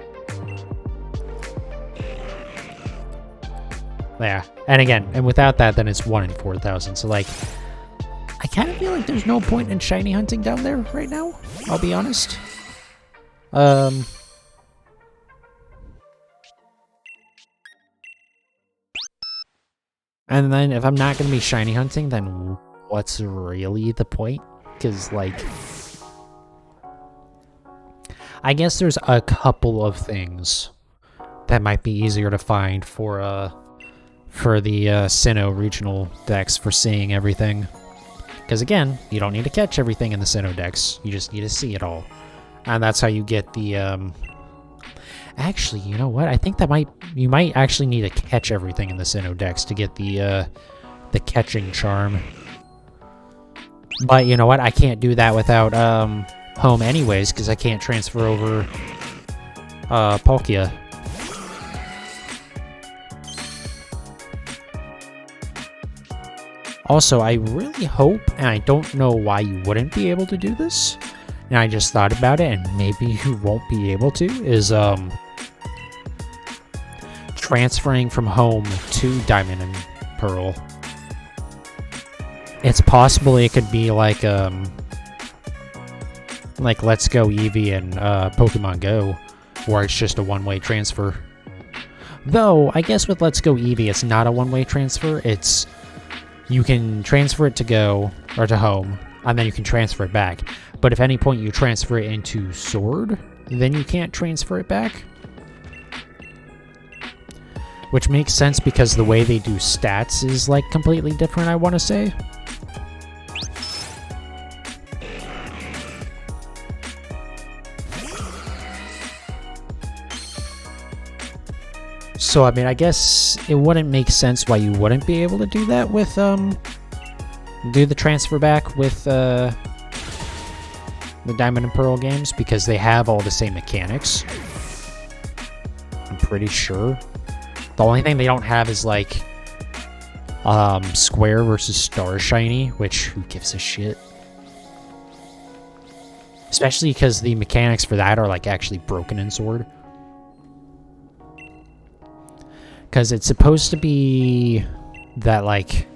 Yeah, and again, and without that, then it's 1 in 4,000. So, like, I kind of feel like there's no point in shiny hunting down there right now, I'll be honest. And then if I'm not going to be shiny hunting, then what's really the point? Because, like, I guess there's a couple of things that might be easier to find for the Sinnoh regional decks for seeing everything. Because again, you don't need to catch everything in the Sinnoh decks. You just need to see it all. And that's how you get the, Actually, you know what? I think that you might actually need to catch everything in the Sinnoh decks to get the catching charm. But you know what? I can't do that without, home anyways, because I can't transfer over, Palkia. Also, I really hope, and I don't know why you wouldn't be able to do this, and I just thought about it, and maybe you won't be able to, is, transferring from home to Diamond and Pearl. It's possible it could be like Let's Go Eevee and, Pokemon Go, where it's just a one-way transfer. Though, I guess with Let's Go Eevee, it's not a one-way transfer, it's... You can transfer it to Go, or to Home, and then you can transfer it back. But if at any point you transfer it into Sword, then you can't transfer it back. Which makes sense because the way they do stats is, like, completely different, I want to say. So, I mean, I guess it wouldn't make sense why you wouldn't be able to do that with, do the transfer back with, the Diamond and Pearl games, because they have all the same mechanics. I'm pretty sure. The only thing they don't have is, like, Square versus Star Shiny, which, who gives a shit? Especially because the mechanics for that are, like, actually broken in Sword. Because it's supposed to be that, like...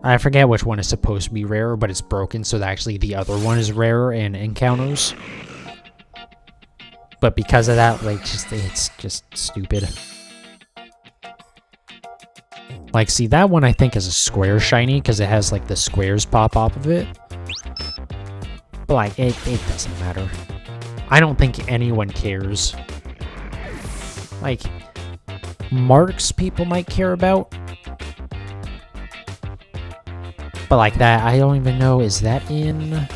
I forget which one is supposed to be rarer, but it's broken, so that actually the other one is rarer in encounters. But because of that, like, it's just stupid. Like, see, that one I think is a Square Shiny, because it has, like, the squares pop off of it. But, like, it doesn't matter. I don't think anyone cares. Like, marks people might care about. But like that, I don't even know, is that in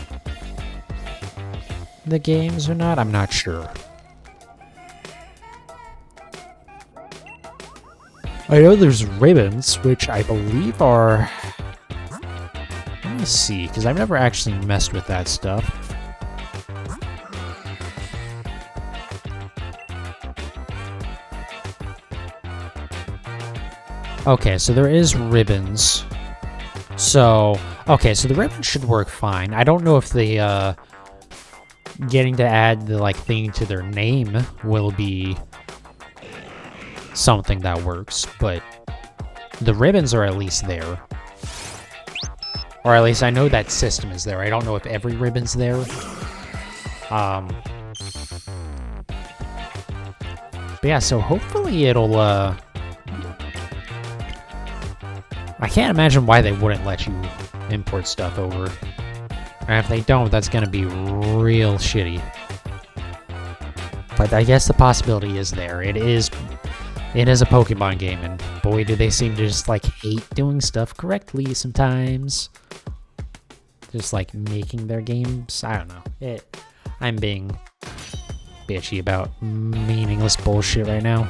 the games or not? I'm not sure. I know there's ribbons, which I believe are... Let me see, because I've never actually messed with that stuff. Okay, so there is ribbons. So, okay, so the ribbon should work fine. I don't know if the, getting to add the, like, thing to their name will be something that works, but the ribbons are at least there. Or at least I know that system is there. I don't know if every ribbon's there. But yeah, so hopefully it'll, I can't imagine why they wouldn't let you import stuff over. And if they don't, that's gonna be real shitty. But I guess the possibility is there. It is a Pokemon game, and boy, do they seem to just, like, hate doing stuff correctly sometimes. Just, like, making their games. I don't know. I'm being bitchy about meaningless bullshit right now.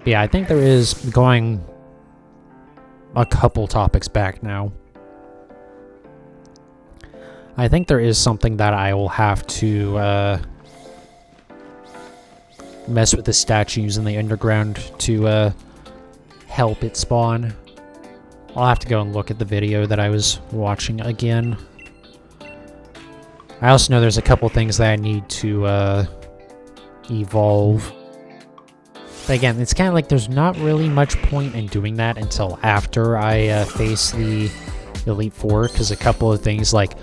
Yeah, I think there is, going a couple topics back now, I think there is something that I will have to mess with the statues in the underground to help it spawn. I'll have to go and look at the video that I was watching again. I also know there's a couple things that I need to evolve. But again, it's kind of like there's not really much point in doing that until after I face the Elite Four, because a couple of things like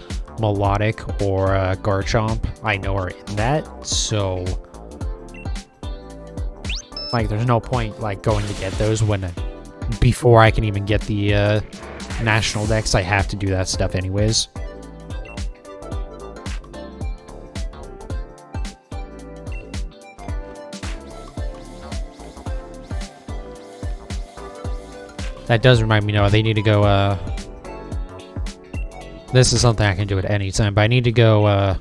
Melodic or Garchomp I know are in that, so like there's no point like going to get those when before I can even get the National Dex. I have to do that stuff anyways. That does remind me, no, they need to go, this is something I can do at any time, but I need to go,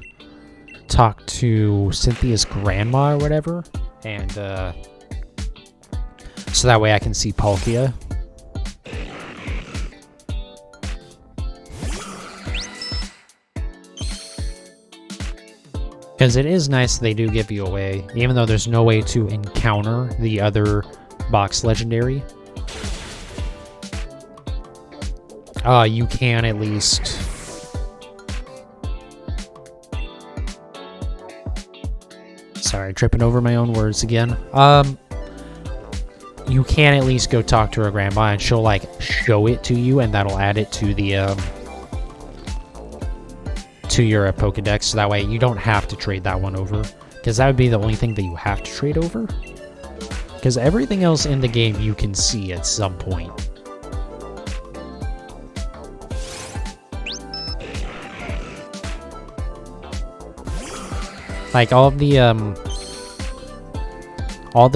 talk to Cynthia's grandma or whatever, and, so that way I can see Palkia. Because it is nice they do give you away, even though there's no way to encounter the other box legendary. You can at least... Sorry, tripping over my own words again. You can at least go talk to her grandma and she'll, like, show it to you, and that'll add it to the, to your Pokedex, so that way you don't have to trade that one over. Because that would be the only thing that you have to trade over. Because everything else in the game you can see at some point. Like, all the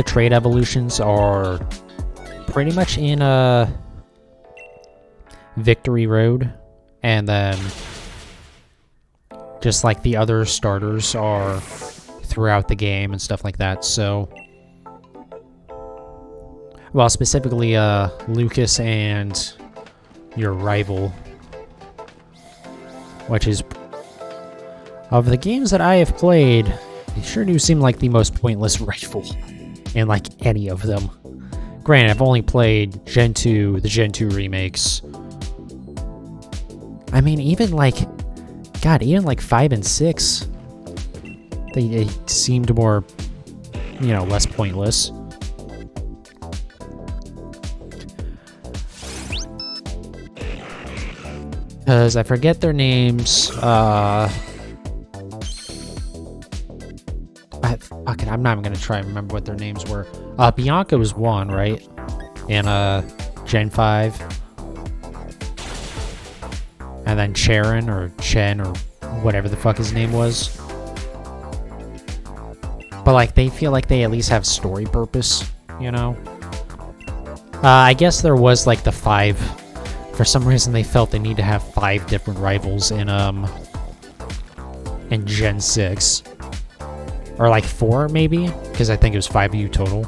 trade evolutions are pretty much in Victory Road, and then just like the other starters are throughout the game and stuff like that. So, well, specifically Lucas and your rival, which is, of the games that I have played, they sure do seem like the most pointless rival in like any of them. Granted, I've only played Gen 2, the Gen 2 remakes. I mean, even like, God, even like 5 and 6, they seemed more, you know, less pointless. Because I forget their names. I'm not even gonna try and remember what their names were. Bianca was one, right? In Gen 5. And then Charon or Chen or whatever the fuck his name was. But like, they feel like they at least have story purpose, you know? I guess there was like the 5. For some reason they felt they need to have 5 different rivals in Gen 6. Or like 4 maybe, because I think it was 5 of you total.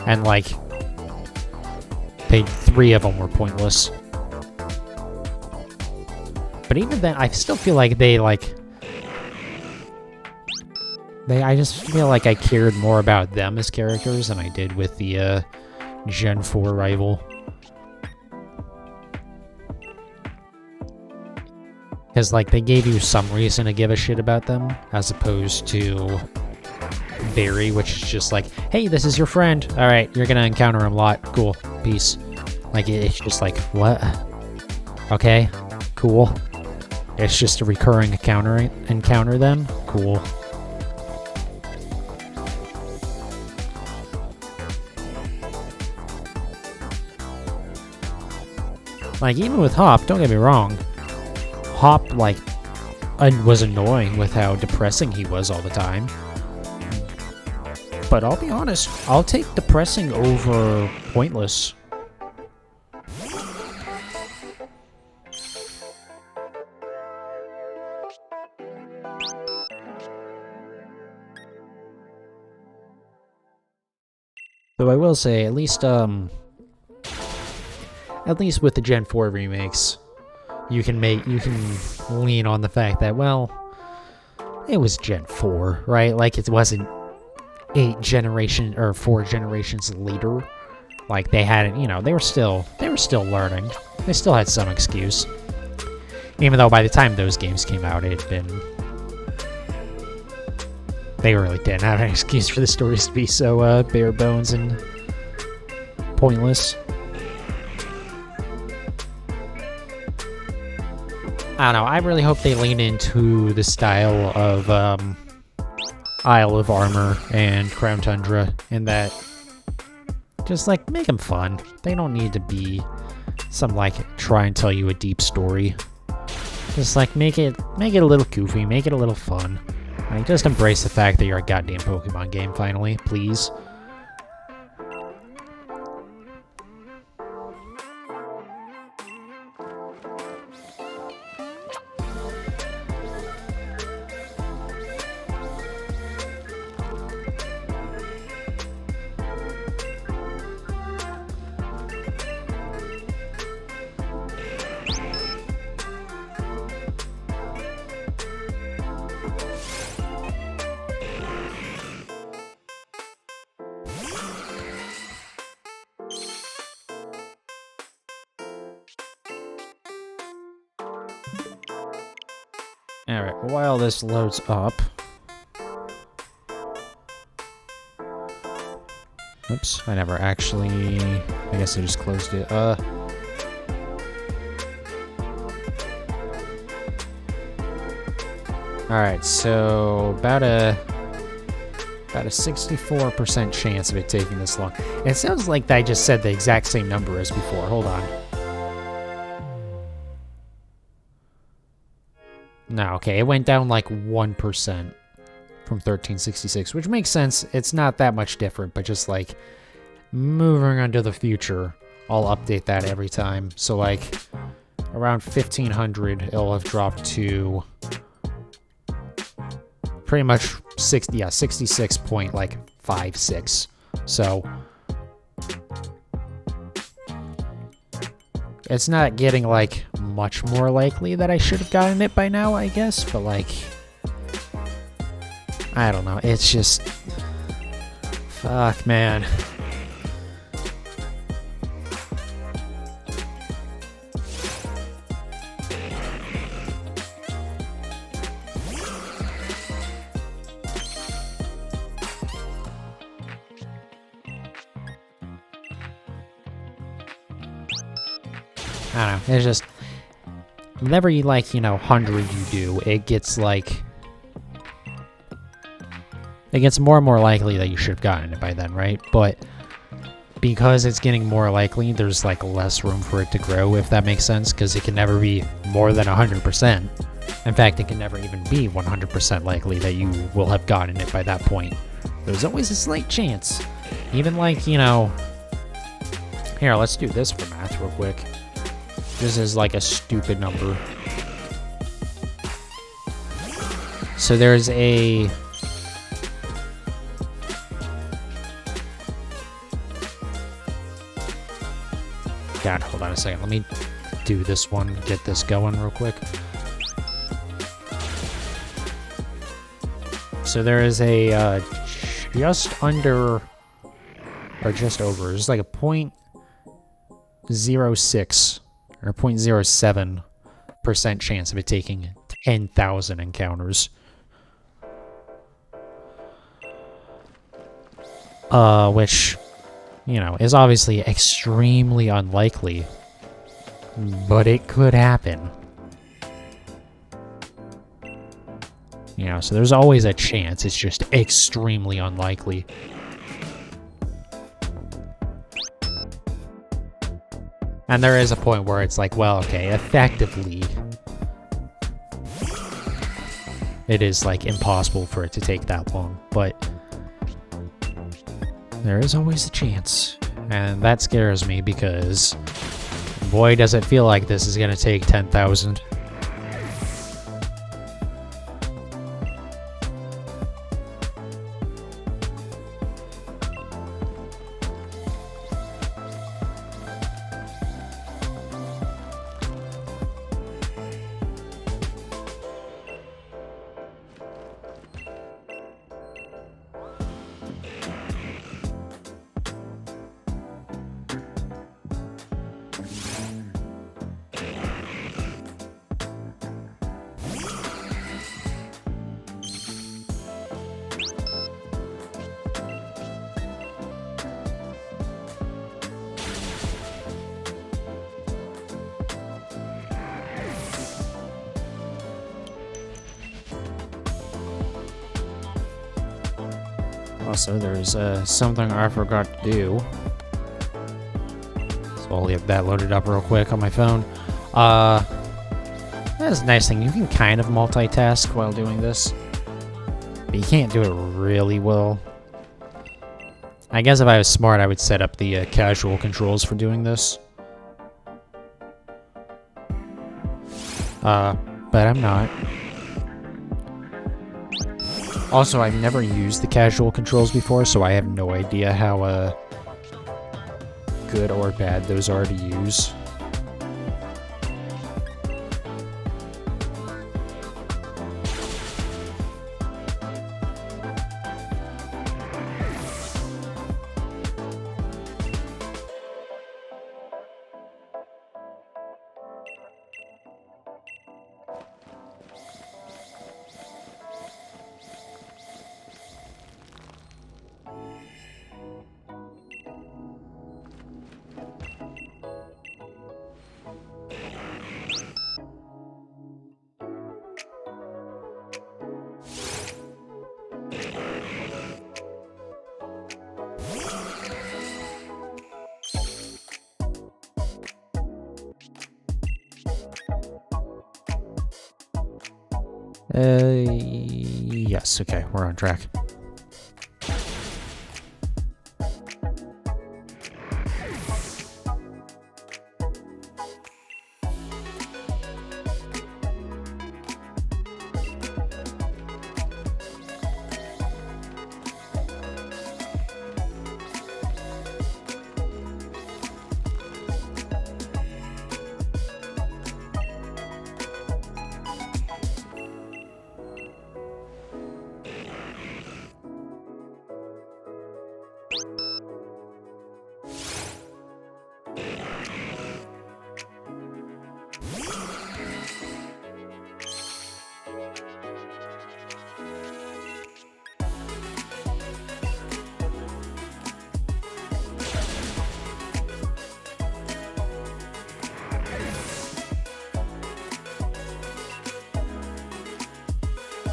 And like, 3 of them were pointless. But even then, I still feel like I just feel like I cared more about them as characters than I did with the Gen 4 rival. Because like, they gave you some reason to give a shit about them, as opposed to Barry, which is just like, hey, this is your friend. Alright, you're gonna encounter him a lot. Cool. Peace. Like, it's just like, what? Okay. Cool. It's just a recurring encounter then? Cool. Like, even with Hop, don't get me wrong, Hop, like, was annoying with how depressing he was all the time. But I'll be honest, I'll take depressing over pointless. Though I will say, at least with the Gen 4 remakes, you can lean on the fact that, well, it was Gen 4, right? Like, it wasn't 4 generations later. Like, they hadn't, you know, they were still learning. They still had some excuse. Even though by the time those games came out, it had been... They really didn't have an excuse for the stories to be so bare bones and pointless. I don't know, I really hope they lean into the style of Isle of Armor and Crown Tundra in that just, like, make them fun. They don't need to be some, like, try and tell you a deep story. Just, like, make it a little goofy, make it a little fun. Like, just embrace the fact that you're a goddamn Pokemon game, finally, please. Alright, while this loads up... Oops, I never actually... I guess I just closed it. Alright, so about a 64% chance of it taking this long. It sounds like I just said the exact same number as before. Hold on. No, okay, it went down like 1% from 1366, which makes sense. It's not that much different, but just like moving on to the future, I'll update that every time. So like around 1500, it'll have dropped to pretty much 66.56. So it's not getting like much more likely that I should have gotten it by now, I guess, but like I don't know, it's just fuck, man. I don't know, it's just, whenever you, like, you know, 100 you do, it gets, like, it gets more and more likely that you should have gotten it by then, right? But because it's getting more likely, there's, like, less room for it to grow, if that makes sense, because it can never be more than 100%. In fact, it can never even be 100% likely that you will have gotten it by that point. There's always a slight chance. Even, like, you know... Here, let's do this for math real quick. This is like a stupid number. So there's a... God, hold on a second. Let me do this one, get this going real quick. So there is a just under, or just over, there's like a 0.06 or 0.07% chance of it taking 10,000 encounters. Which, you know, is obviously extremely unlikely, but it could happen. You know, so there's always a chance, it's just extremely unlikely. And there is a point where it's like, well, okay, effectively, it is, like, impossible for it to take that long, but there is always a chance. And that scares me because, boy, does it feel like this is gonna take 10,000. Also, there's something I forgot to do. So I'll get that loaded up real quick on my phone. That's a nice thing. You can kind of multitask while doing this, but you can't do it really well. I guess if I was smart, I would set up the casual controls for doing this. But I'm not. Also, I've never used the casual controls before, so I have no idea how good or bad those are to use. Yes, okay, we're on track.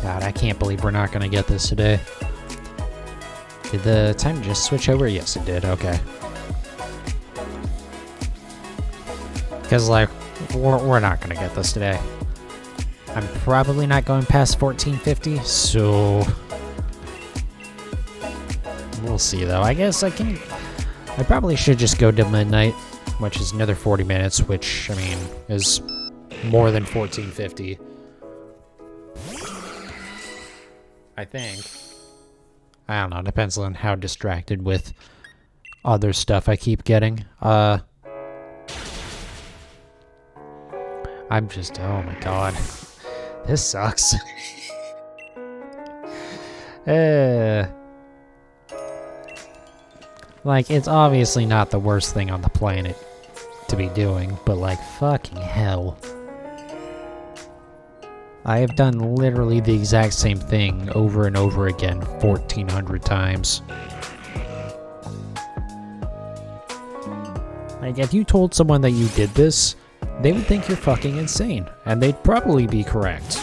God, I can't believe we're not gonna get this today. Did the time just switch over? Yes, it did. Okay. Because, like, we're not gonna get this today. I'm probably not going past 1450, so we'll see, though. I guess I probably should just go to midnight, which is another 40 minutes, which, I mean, is more than 1450. I think. I don't know, depends on how distracted with other stuff I keep getting. I'm just, oh my god. This sucks. Like, it's obviously not the worst thing on the planet to be doing, but like, fucking hell. I have done literally the exact same thing over and over again 1,400 times. Like, if you told someone that you did this, they would think you're fucking insane, and they'd probably be correct.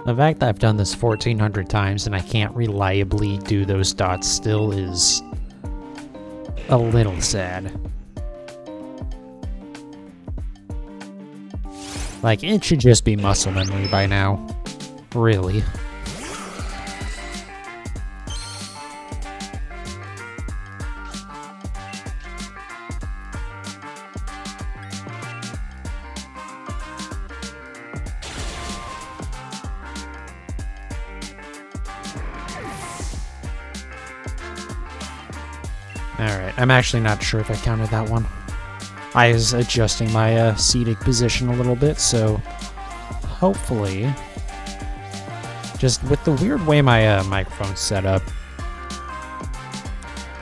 The fact that I've done this 1,400 times and I can't reliably do those dots still is a little sad. Like, it should just be muscle memory by now. Really. Alright, I'm actually not sure if I counted that one. I was adjusting my seating position a little bit, so hopefully, just with the weird way my microphone's set up,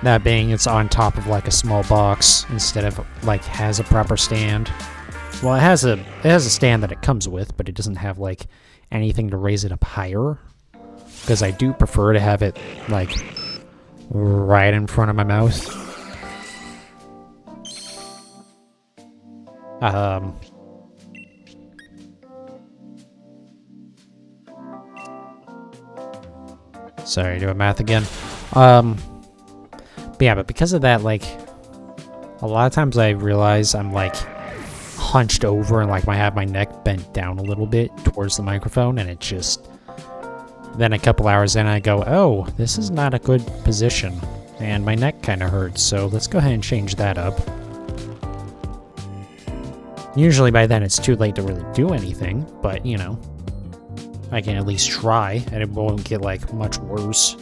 that being it's on top of like a small box instead of like has a proper stand. Well, it has a stand that it comes with, but it doesn't have like anything to raise it up higher, because I do prefer to have it like right in front of my mouth. Sorry, doing math again. But yeah, but because of that, like, a lot of times I realize I'm, like, hunched over and, like, I have my neck bent down a little bit towards the microphone, and it just... Then a couple hours in, I go, oh, this is not a good position, and my neck kind of hurts, so let's go ahead and change that up. Usually by then it's too late to really do anything, but, you know, I can at least try, and it won't get, like, much worse.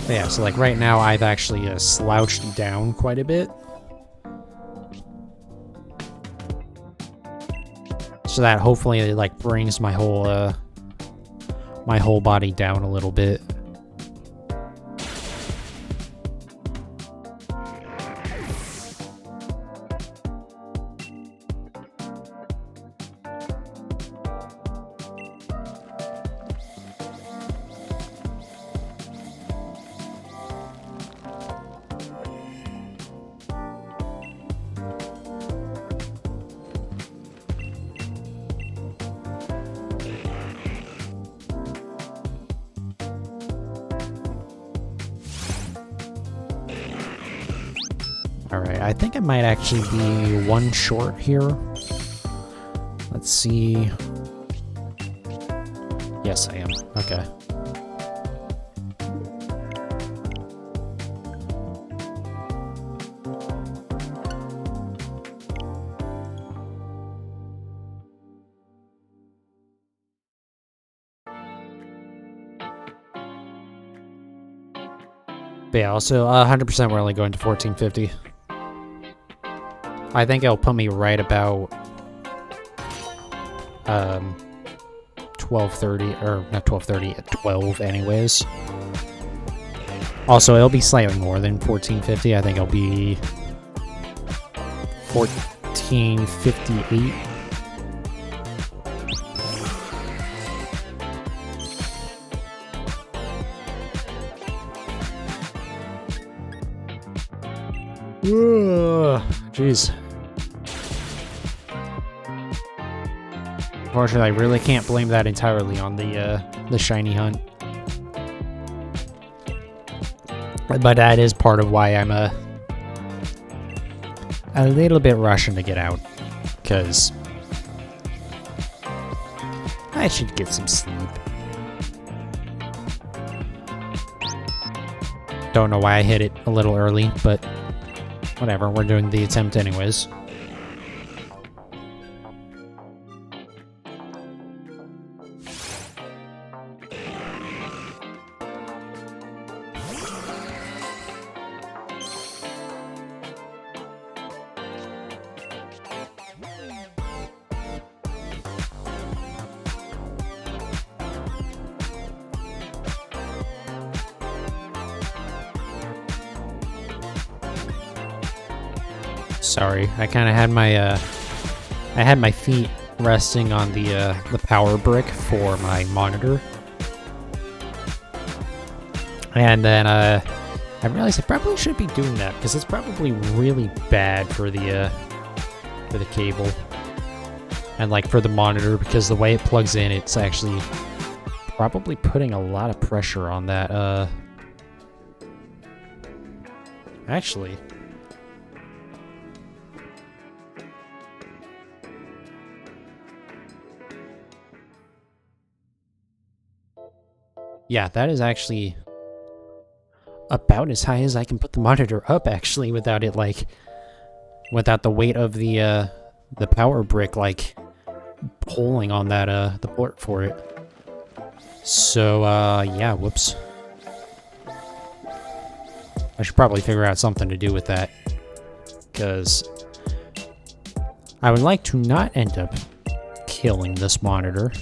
But yeah, so like right now I've actually slouched down quite a bit. So that hopefully like brings my whole body down a little bit. Alright, I think I might actually be one short here. Let's see. Yes, I am. Okay. But yeah, also 100% we're only going to 1450. I think it'll put me right about 12:30, or not 12:30, at 12 anyways. Also, it'll be slightly more than 1450. I think it'll be 1458. Jeez. Unfortunately, I really can't blame that entirely on the shiny hunt. But that is part of why I'm a little bit rushing to get out, because I should get some sleep. Don't know why I hit it a little early, but whatever, we're doing the attempt anyways. Sorry, I kind of had my feet resting on the power brick for my monitor, and then I realized I probably shouldn't be doing that because it's probably really bad for the cable and like for the monitor, because the way it plugs in, it's actually probably putting a lot of pressure on that. Actually. Yeah, that is actually about as high as I can put the monitor up, actually, without it, like, without the weight of the power brick, like, pulling on that, the port for it. So, yeah, whoops. I should probably figure out something to do with that, because I would like to not end up killing this monitor.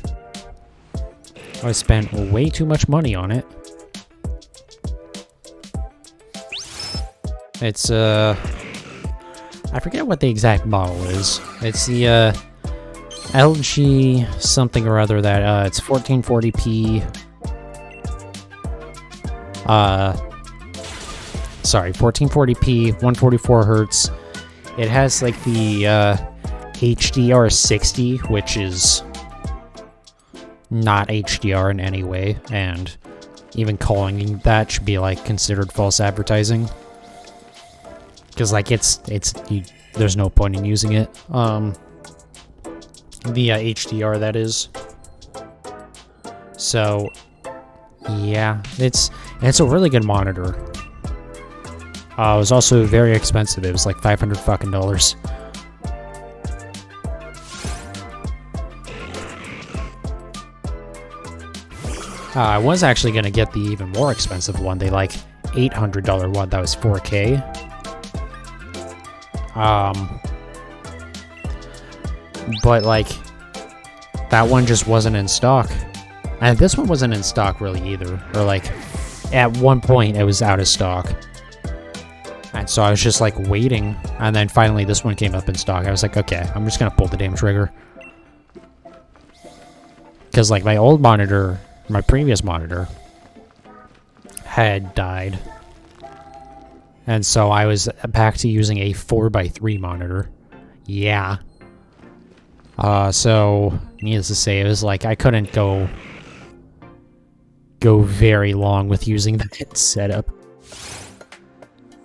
I spent way too much money on it. It's, I forget what the exact model is. It's the, LG something or other that, it's 1440p. sorry, 1440p, 144 hertz. It has like the HDR60, which is not HDR in any way, and even calling that should be like considered false advertising. Because like there's no point in using it. The HDR, that is. So yeah, it's a really good monitor. It was also very expensive. It was like $500 fucking dollars. I was actually gonna get the even more expensive one, the like $800 one that was 4K. But like that one just wasn't in stock, and this one wasn't in stock really either. Or like at one point it was out of stock, and so I was just like waiting, and then finally this one came up in stock. I was like, okay, I'm just gonna pull the damn trigger, because like my old monitor, my previous monitor, had died, and so I was back to using a 4x3 monitor. Yeah. So needless to say, it was like I couldn't go very long with using that setup,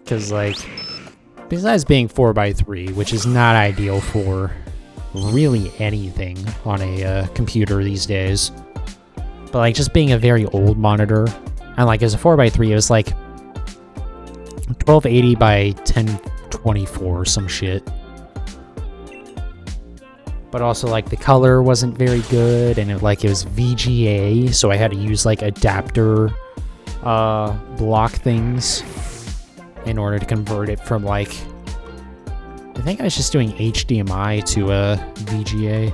because like, besides being 4x3, which is not ideal for really anything on a computer these days, but like just being a very old monitor, and like as a 4x3, it was like 1280 by 1024 or some shit. But also like the color wasn't very good, and it was VGA, so I had to use like adapter block things in order to convert it from like, I think I was just doing HDMI to a VGA.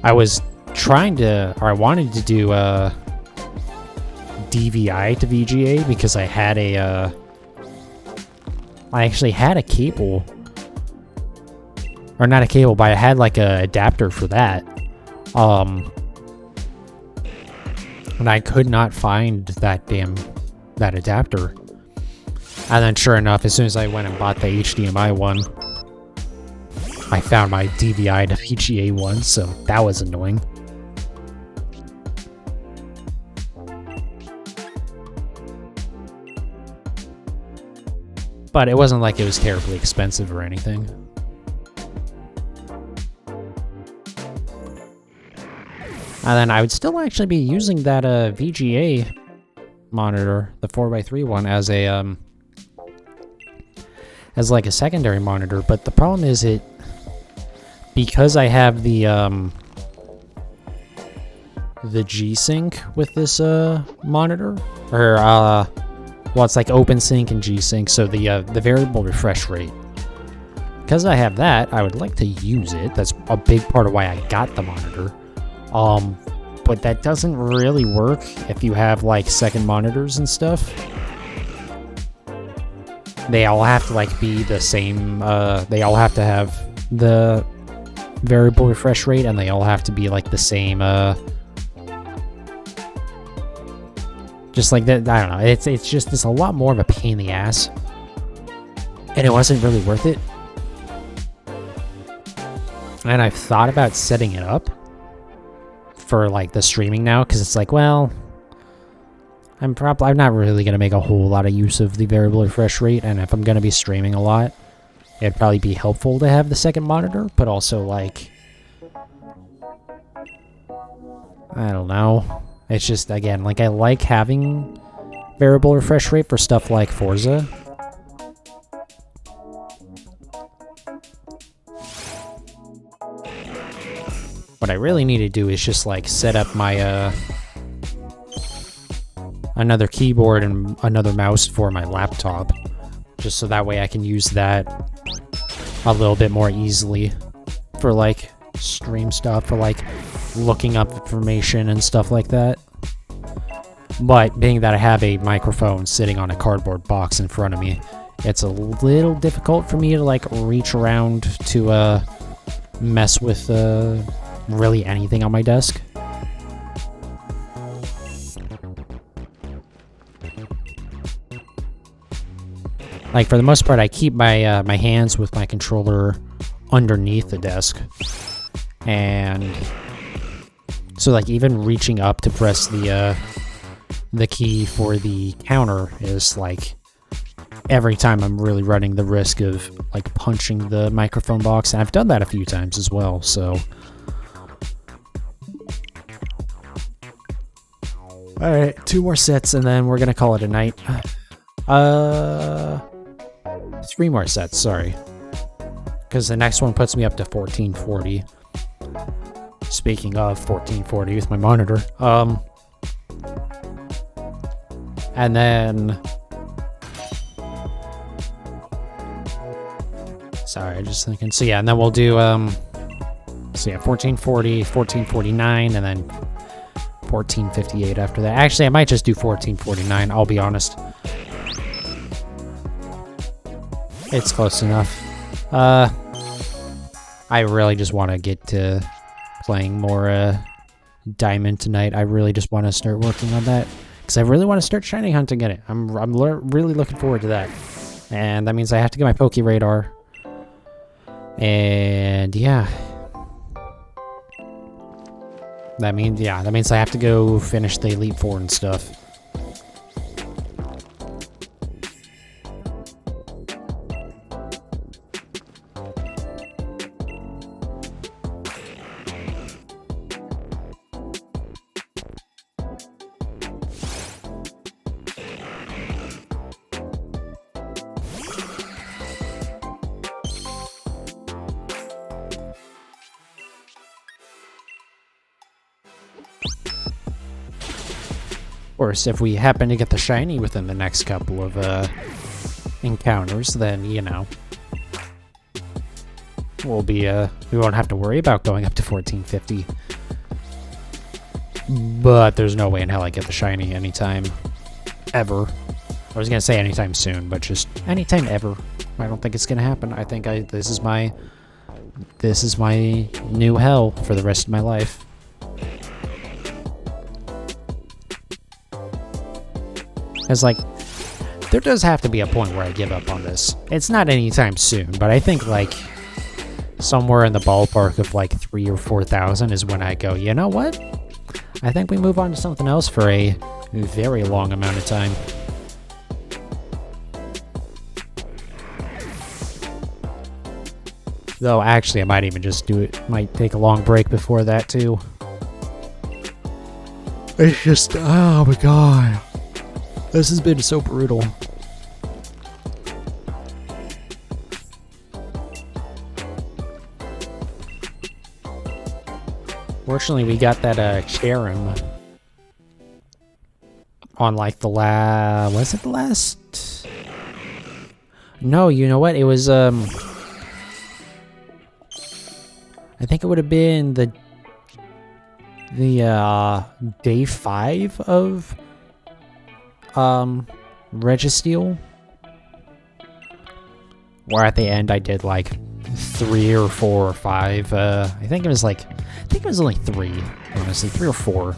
I was trying to, or I wanted to do DVI to VGA, because I had I actually had a cable. Or not a cable, but I had like a adapter for that. And I could not find that adapter. And then sure enough, as soon as I went and bought the HDMI one, I found my DVI to VGA one, so that was annoying. But it wasn't like it was terribly expensive or anything. And then I would still actually be using that VGA monitor, the 4x3 one, as a as like a secondary monitor. But the problem is because I have the G-Sync with this monitor, or well, it's like OpenSync and G-Sync, so the variable refresh rate. Because I have that, I would like to use it. That's a big part of why I got the monitor. But that doesn't really work if you have like second monitors and stuff. They all have to like be the same, they all have to have the variable refresh rate, and they all have to be like the same, just like that. I don't know, it's a lot more of a pain in the ass, and it wasn't really worth it. And I've thought about setting it up for like the streaming now, because it's like, well, I'm not really gonna make a whole lot of use of the variable refresh rate, and if I'm gonna be streaming a lot, it'd probably be helpful to have the second monitor. But also, like, I don't know, it's just, again, like, I like having variable refresh rate for stuff like Forza. What I really need to do is just like set up my another keyboard and another mouse for my laptop, just so that way I can use that a little bit more easily for like stream stuff, for like looking up information and stuff like that. But being that I have a microphone sitting on a cardboard box in front of me, it's a little difficult for me to like reach around to mess with really anything on my desk. Like, for the most part, I keep my my hands with my controller underneath the desk. And so, like, even reaching up to press the key for the counter is, like, every time I'm really running the risk of, like, punching the microphone box. And I've done that a few times as well, so... Alright, 2 more sets, and then we're gonna call it a night. 3 more sets, sorry. Because the next one puts me up to 1440. Speaking of 1440 with my monitor. And then... Sorry, I'm just thinking. So yeah, and then we'll do, so yeah, 1440, 1449, and then 1458 after that. Actually, I might just do 1449, I'll be honest. It's close enough. I really just want to get to playing more Diamond tonight. I really just want to start working on that, because I really want to start shiny hunting in it. I'm really looking forward to that. And that means I have to get my Poke Radar. And yeah. That means I have to go finish the Elite Four and stuff. Of course, if we happen to get the shiny within the next couple of encounters, then, you know, we'll be we won't have to worry about going up to 1450. But there's no way in hell I get the shiny anytime ever. I was gonna say anytime soon, but just anytime ever. I don't think it's gonna happen. I think this is my new hell for the rest of my life. It's like, there does have to be a point where I give up on this. It's not anytime soon, but I think, like, somewhere in the ballpark of, like, 3,000 or 4,000 is when I go, you know what? I think we move on to something else for a very long amount of time. Though, actually, I might even just do it. Might take a long break before that, too. It's just, oh my god. This has been so brutal. Fortunately, we got that Cherrim on like the was it the last? No, you know what? It was I think it would have been the day 5 of Registeel, where at the end I did like 3 or 4 or 5. I think it was only 3, honestly, 3 or 4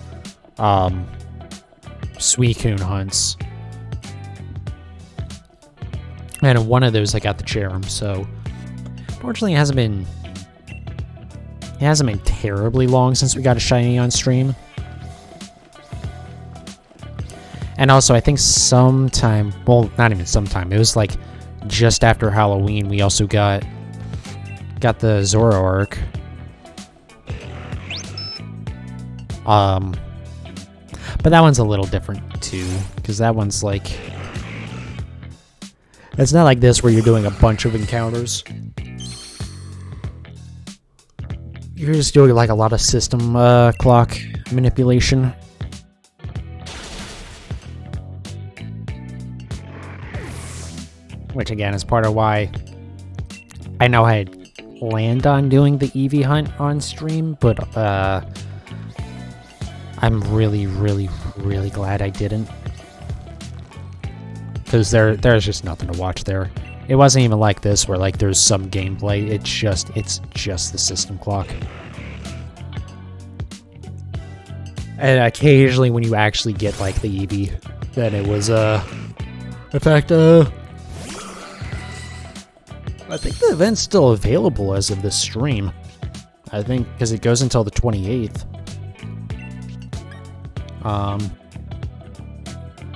Suicune hunts, and in one of those I got the Cherrim. So fortunately, it hasn't been terribly long since we got a shiny on stream. And also, I think sometime, well, not even sometime, it was like just after Halloween, we also got the Zoroark. But that one's a little different too, because that one's like, it's not like this where you're doing a bunch of encounters. You're just doing like a lot of system clock manipulation. Which again is part of why I know I had planned on doing the Eevee hunt on stream, but I'm really, really, really glad I didn't. Because there's just nothing to watch there. It wasn't even like this where like there's some gameplay. It's just the system clock. And occasionally when you actually get like the Eevee, then it was in fact I think the event's still available as of this stream. I think because it goes until the 28th.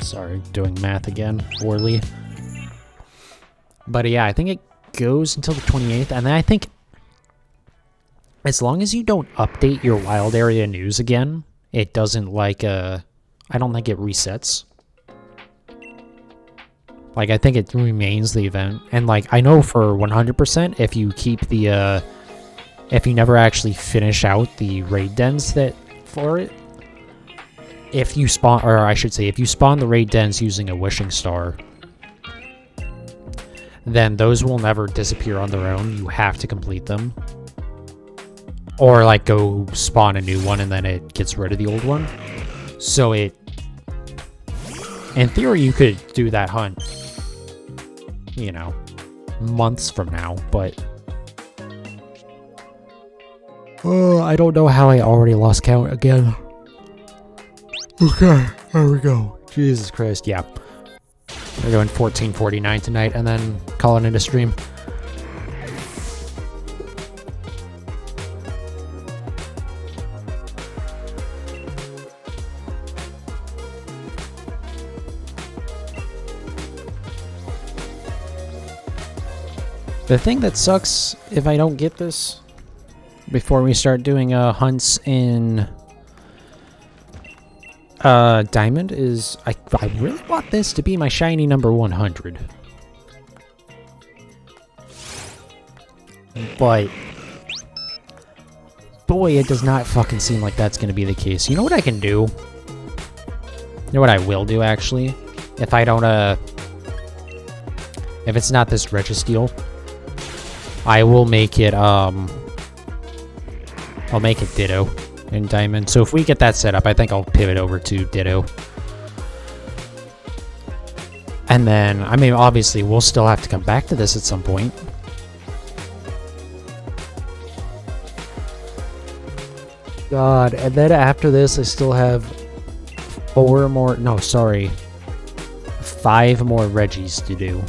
Sorry, doing math again, poorly. But yeah, I think it goes until the 28th, and then I think as long as you don't update your wild area news again, it doesn't like I don't think it resets. Like, I think it remains the event. And like, I know for 100% if you keep the if you never actually finish out the raid dens that for it, if you spawn, or I should say, if you spawn the raid dens using a wishing star, then those will never disappear on their own. You have to complete them. Or like go spawn a new one and then it gets rid of the old one. So it, in theory, you could do that hunt, you know, months from now, but I don't know how I already lost count again. Okay, there we go. Jesus Christ, yeah. We're doing 14:49 tonight and then calling it a stream. The thing that sucks if I don't get this before we start doing hunts in Diamond is I really want this to be my shiny number 100. But boy, it does not fucking seem like that's going to be the case. You know what I can do? You know what I will do, actually? If I don't, if it's not this Registeel, I will make it, I'll make it Ditto in Diamond. So if we get that set up, I think I'll pivot over to Ditto. And then, I mean, obviously, we'll still have to come back to this at some point. God, and then after this, I still have 5 more Reggies to do.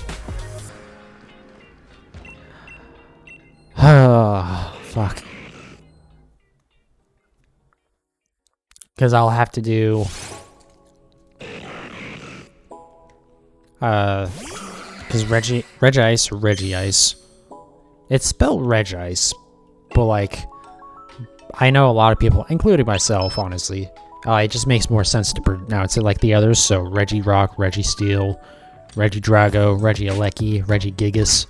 Fuck. Because I'll have to do... because Regice or Regice. It's spelled Regice, but like... I know a lot of people, including myself, honestly. It just makes more sense to pronounce it like the others. So Regirock, Registeel, Regidrago, Regieleki, Regigigas,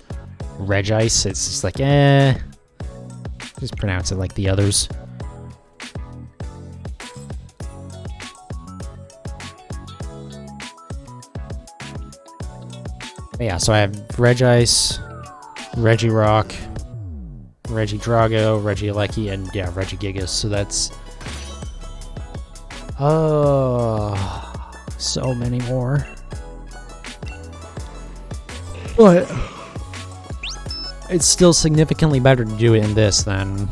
Regice. It's just like, just pronounce it like the others. But yeah, so I have Regice, Regirock, Regidrago, Regieleki, and yeah, Regigigas. So that's so many more. But it's still significantly better to do it in this than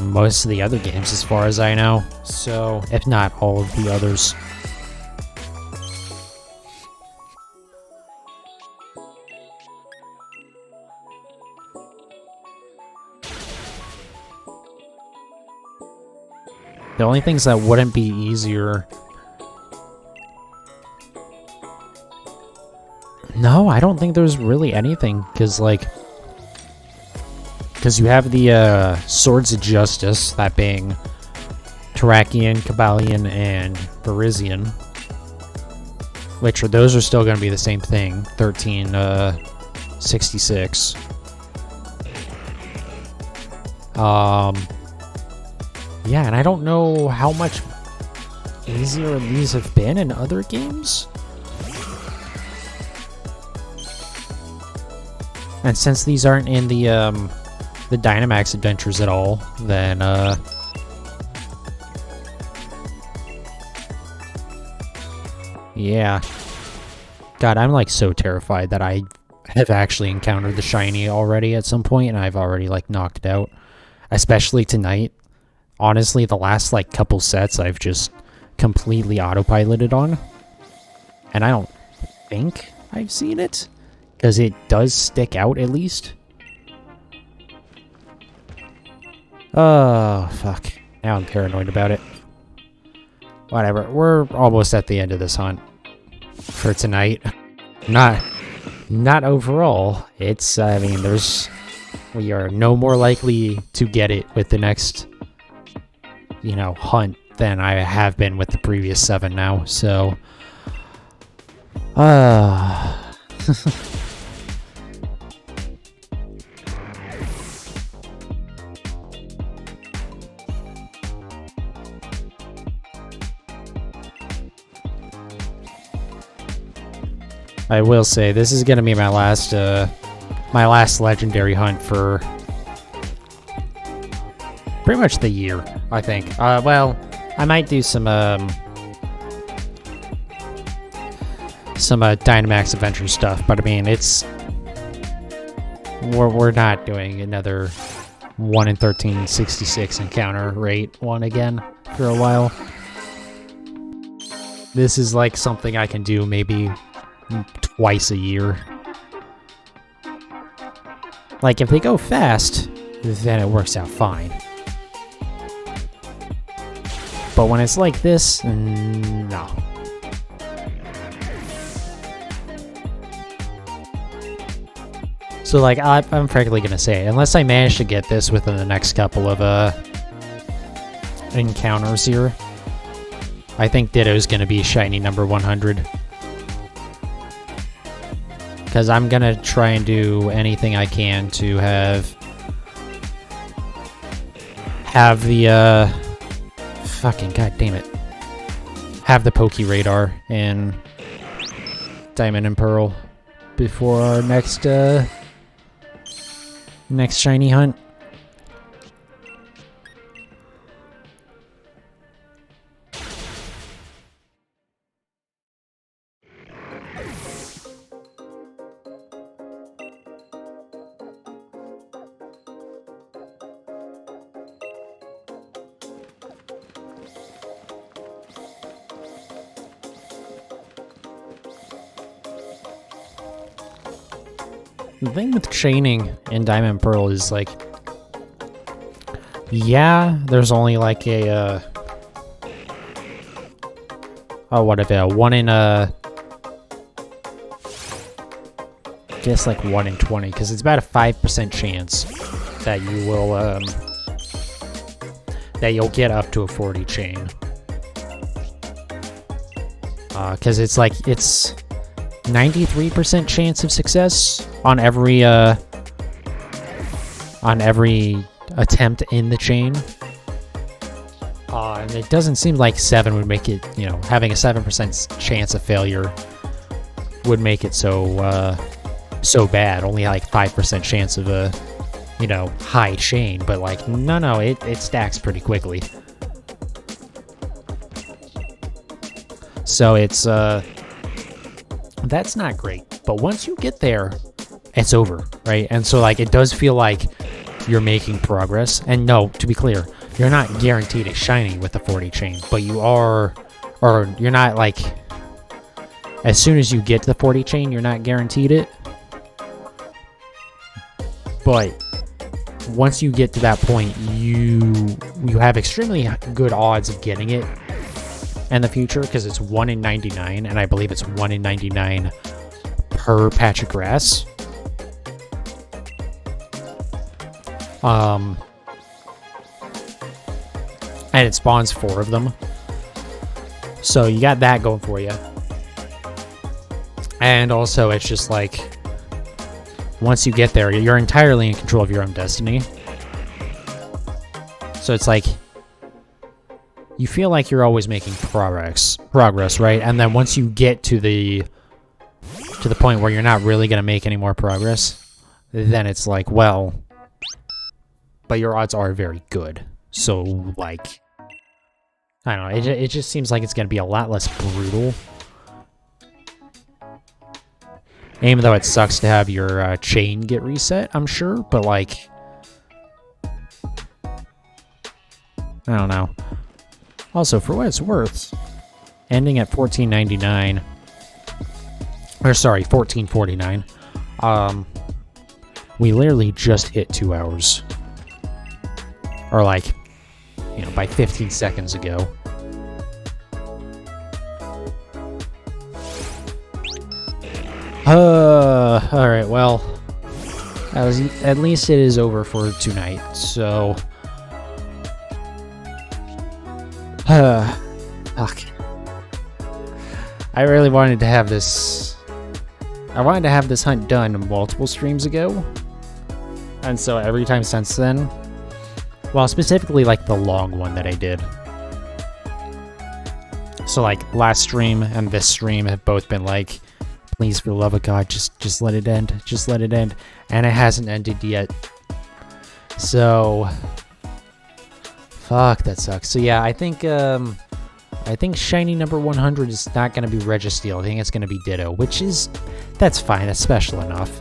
most of the other games, as far as I know. So, if not all of the others. The only things that wouldn't be easier... No, I don't think there's really anything, because, like... Because you have the, Swords of Justice, that being... Terrakion, Cabalion, and Parisian. Which, those are still going to be the same thing. 1366. Yeah, and I don't know how much easier these have been in other games. And since these aren't in the Dynamax adventures at all, then yeah. God, I'm like so terrified that I have actually encountered the shiny already at some point, and I've already like knocked it out. Especially tonight. Honestly, the last, like, couple sets I've just completely autopiloted on. And I don't think I've seen it. Because it does stick out, at least. Oh, fuck. Now I'm paranoid about it. Whatever. We're almost at the end of this hunt for tonight. Not overall. It's, I mean, we are no more likely to get it with the next, you know, hunt than I have been with the previous 7 now, so. I will say, this is gonna be my last legendary hunt for pretty much the year, I think. Well, I might do some Dynamax Adventure stuff, but I mean, we're not doing another 1 in 1366 encounter rate one again for a while. This is like something I can do maybe twice a year. Like, if they go fast, then it works out fine. But when it's like this, no. So, like, I'm frankly gonna say, unless I manage to get this within the next couple of encounters here, I think Ditto's gonna be shiny number 100. Because I'm gonna try and do anything I can to have the fucking goddamn it, have the Poke Radar in Diamond and Pearl before our next shiny hunt. The thing with chaining in Diamond and Pearl is, like, yeah, there's only like a, what if it, 1 in, I guess like 1 in 20, because it's about a 5% chance that you will, that you'll get up to a 40 chain. Because it's like, it's 93% chance of success on every attempt in the chain. And it doesn't seem like 7 would make it, you know, having a 7% chance of failure would make it so bad. Only like 5% chance of a, you know, high chain, but like, no, it stacks pretty quickly. So it's, that's not great. But once you get there, it's over, right? And so, like, it does feel like you're making progress. And no, to be clear, you're not guaranteed a shiny with the 40 chain, but you are, or you're not, like, as soon as you get to the 40 chain, you're not guaranteed it. But once you get to that point, you have extremely good odds of getting it in the future, because it's 1 in 99, and I believe it's 1 in 99 per patch of grass. And it spawns 4 of them. So you got that going for you. And also, it's just like, once you get there, you're entirely in control of your own destiny. So it's like, you feel like you're always making progress, right? And then once you get to the point where you're not really going to make any more progress, then it's like, well, but your odds are very good. So, like, I don't know, it just seems like it's going to be a lot less brutal. Even though it sucks to have your chain get reset, I'm sure, but, like, I don't know. Also, for what it's worth, ending at 14.99, or sorry, 14.49, we literally just hit 2 hours. Or like, you know, by 15 seconds ago. Alright, well, at least it is over for tonight, so... Fuck. I really wanted to have this... I wanted to have this hunt done multiple streams ago. And so every time since then... Well, specifically like the long one that I did. So like last stream and this stream have both been like, please for the love of God, just let it end. Just let it end. And it hasn't ended yet. So fuck, that sucks. So yeah, I think shiny number 100 is not gonna be Registeel. I think it's gonna be Ditto, which is that's fine, that's special enough.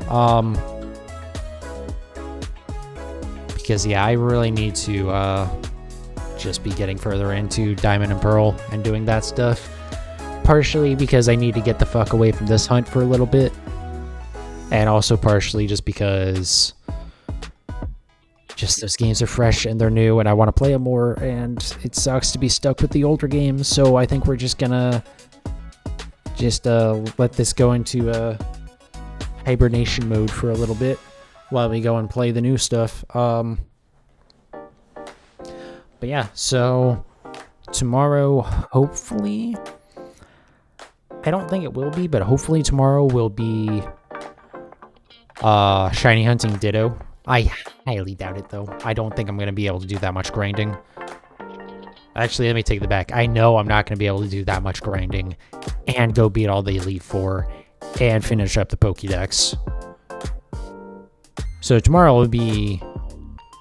Because yeah, I really need to just be getting further into Diamond and Pearl and doing that stuff. Partially because I need to get the fuck away from this hunt for a little bit. And also partially just because just those games are fresh and they're new and I want to play them more, and it sucks to be stuck with the older games, so I think we're just gonna let this go into hibernation mode for a little bit while we go and play the new stuff. But yeah, so tomorrow, hopefully, I don't think it will be, but hopefully tomorrow will be shiny hunting Ditto. I highly doubt it, though. I don't think I'm going to be able to do that much grinding. Actually, let me take that back. I know I'm not going to be able to do that much grinding and go beat all the Elite Four and finish up the Pokédex. So tomorrow will be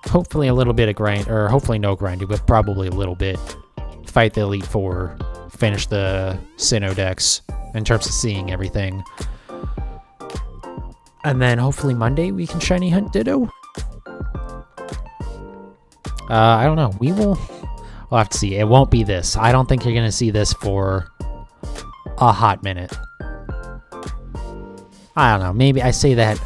hopefully a little bit of grind, or hopefully no grinding, but probably a little bit. Fight the Elite Four, finish the Sinnoh Dex in terms of seeing everything. And then hopefully Monday we can shiny hunt Ditto. I don't know. We'll have to see. It won't be this. I don't think you're going to see this for a hot minute. I don't know. Maybe I say that.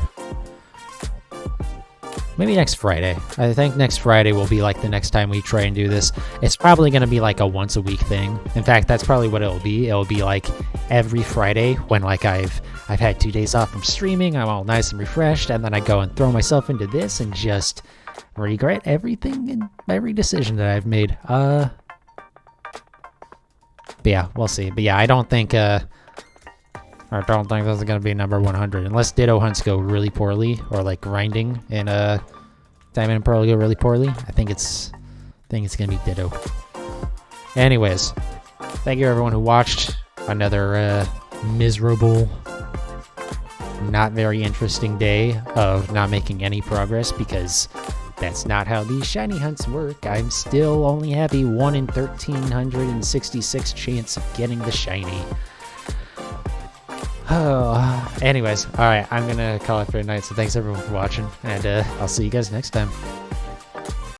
Maybe next Friday. I think next Friday will be like the next time we try and do this. It's probably going to be like a once a week thing. In fact, that's probably what it'll be. It'll be like every Friday when like I've had 2 days off from streaming. I'm all nice and refreshed, and then I go and throw myself into this and just regret everything and every decision that I've made. But yeah, we'll see. But yeah, I don't think this is gonna be number 100 unless Ditto hunts go really poorly, or like grinding and Diamond and Pearl go really poorly. I think it's gonna be Ditto. Anyways, thank you everyone who watched another miserable, not very interesting day of not making any progress, because that's not how these shiny hunts work. I'm still only have a 1 in 1,366 chance of getting the shiny. Oh, anyways, alright, I'm gonna call it for tonight, so thanks everyone for watching, and I'll see you guys next time.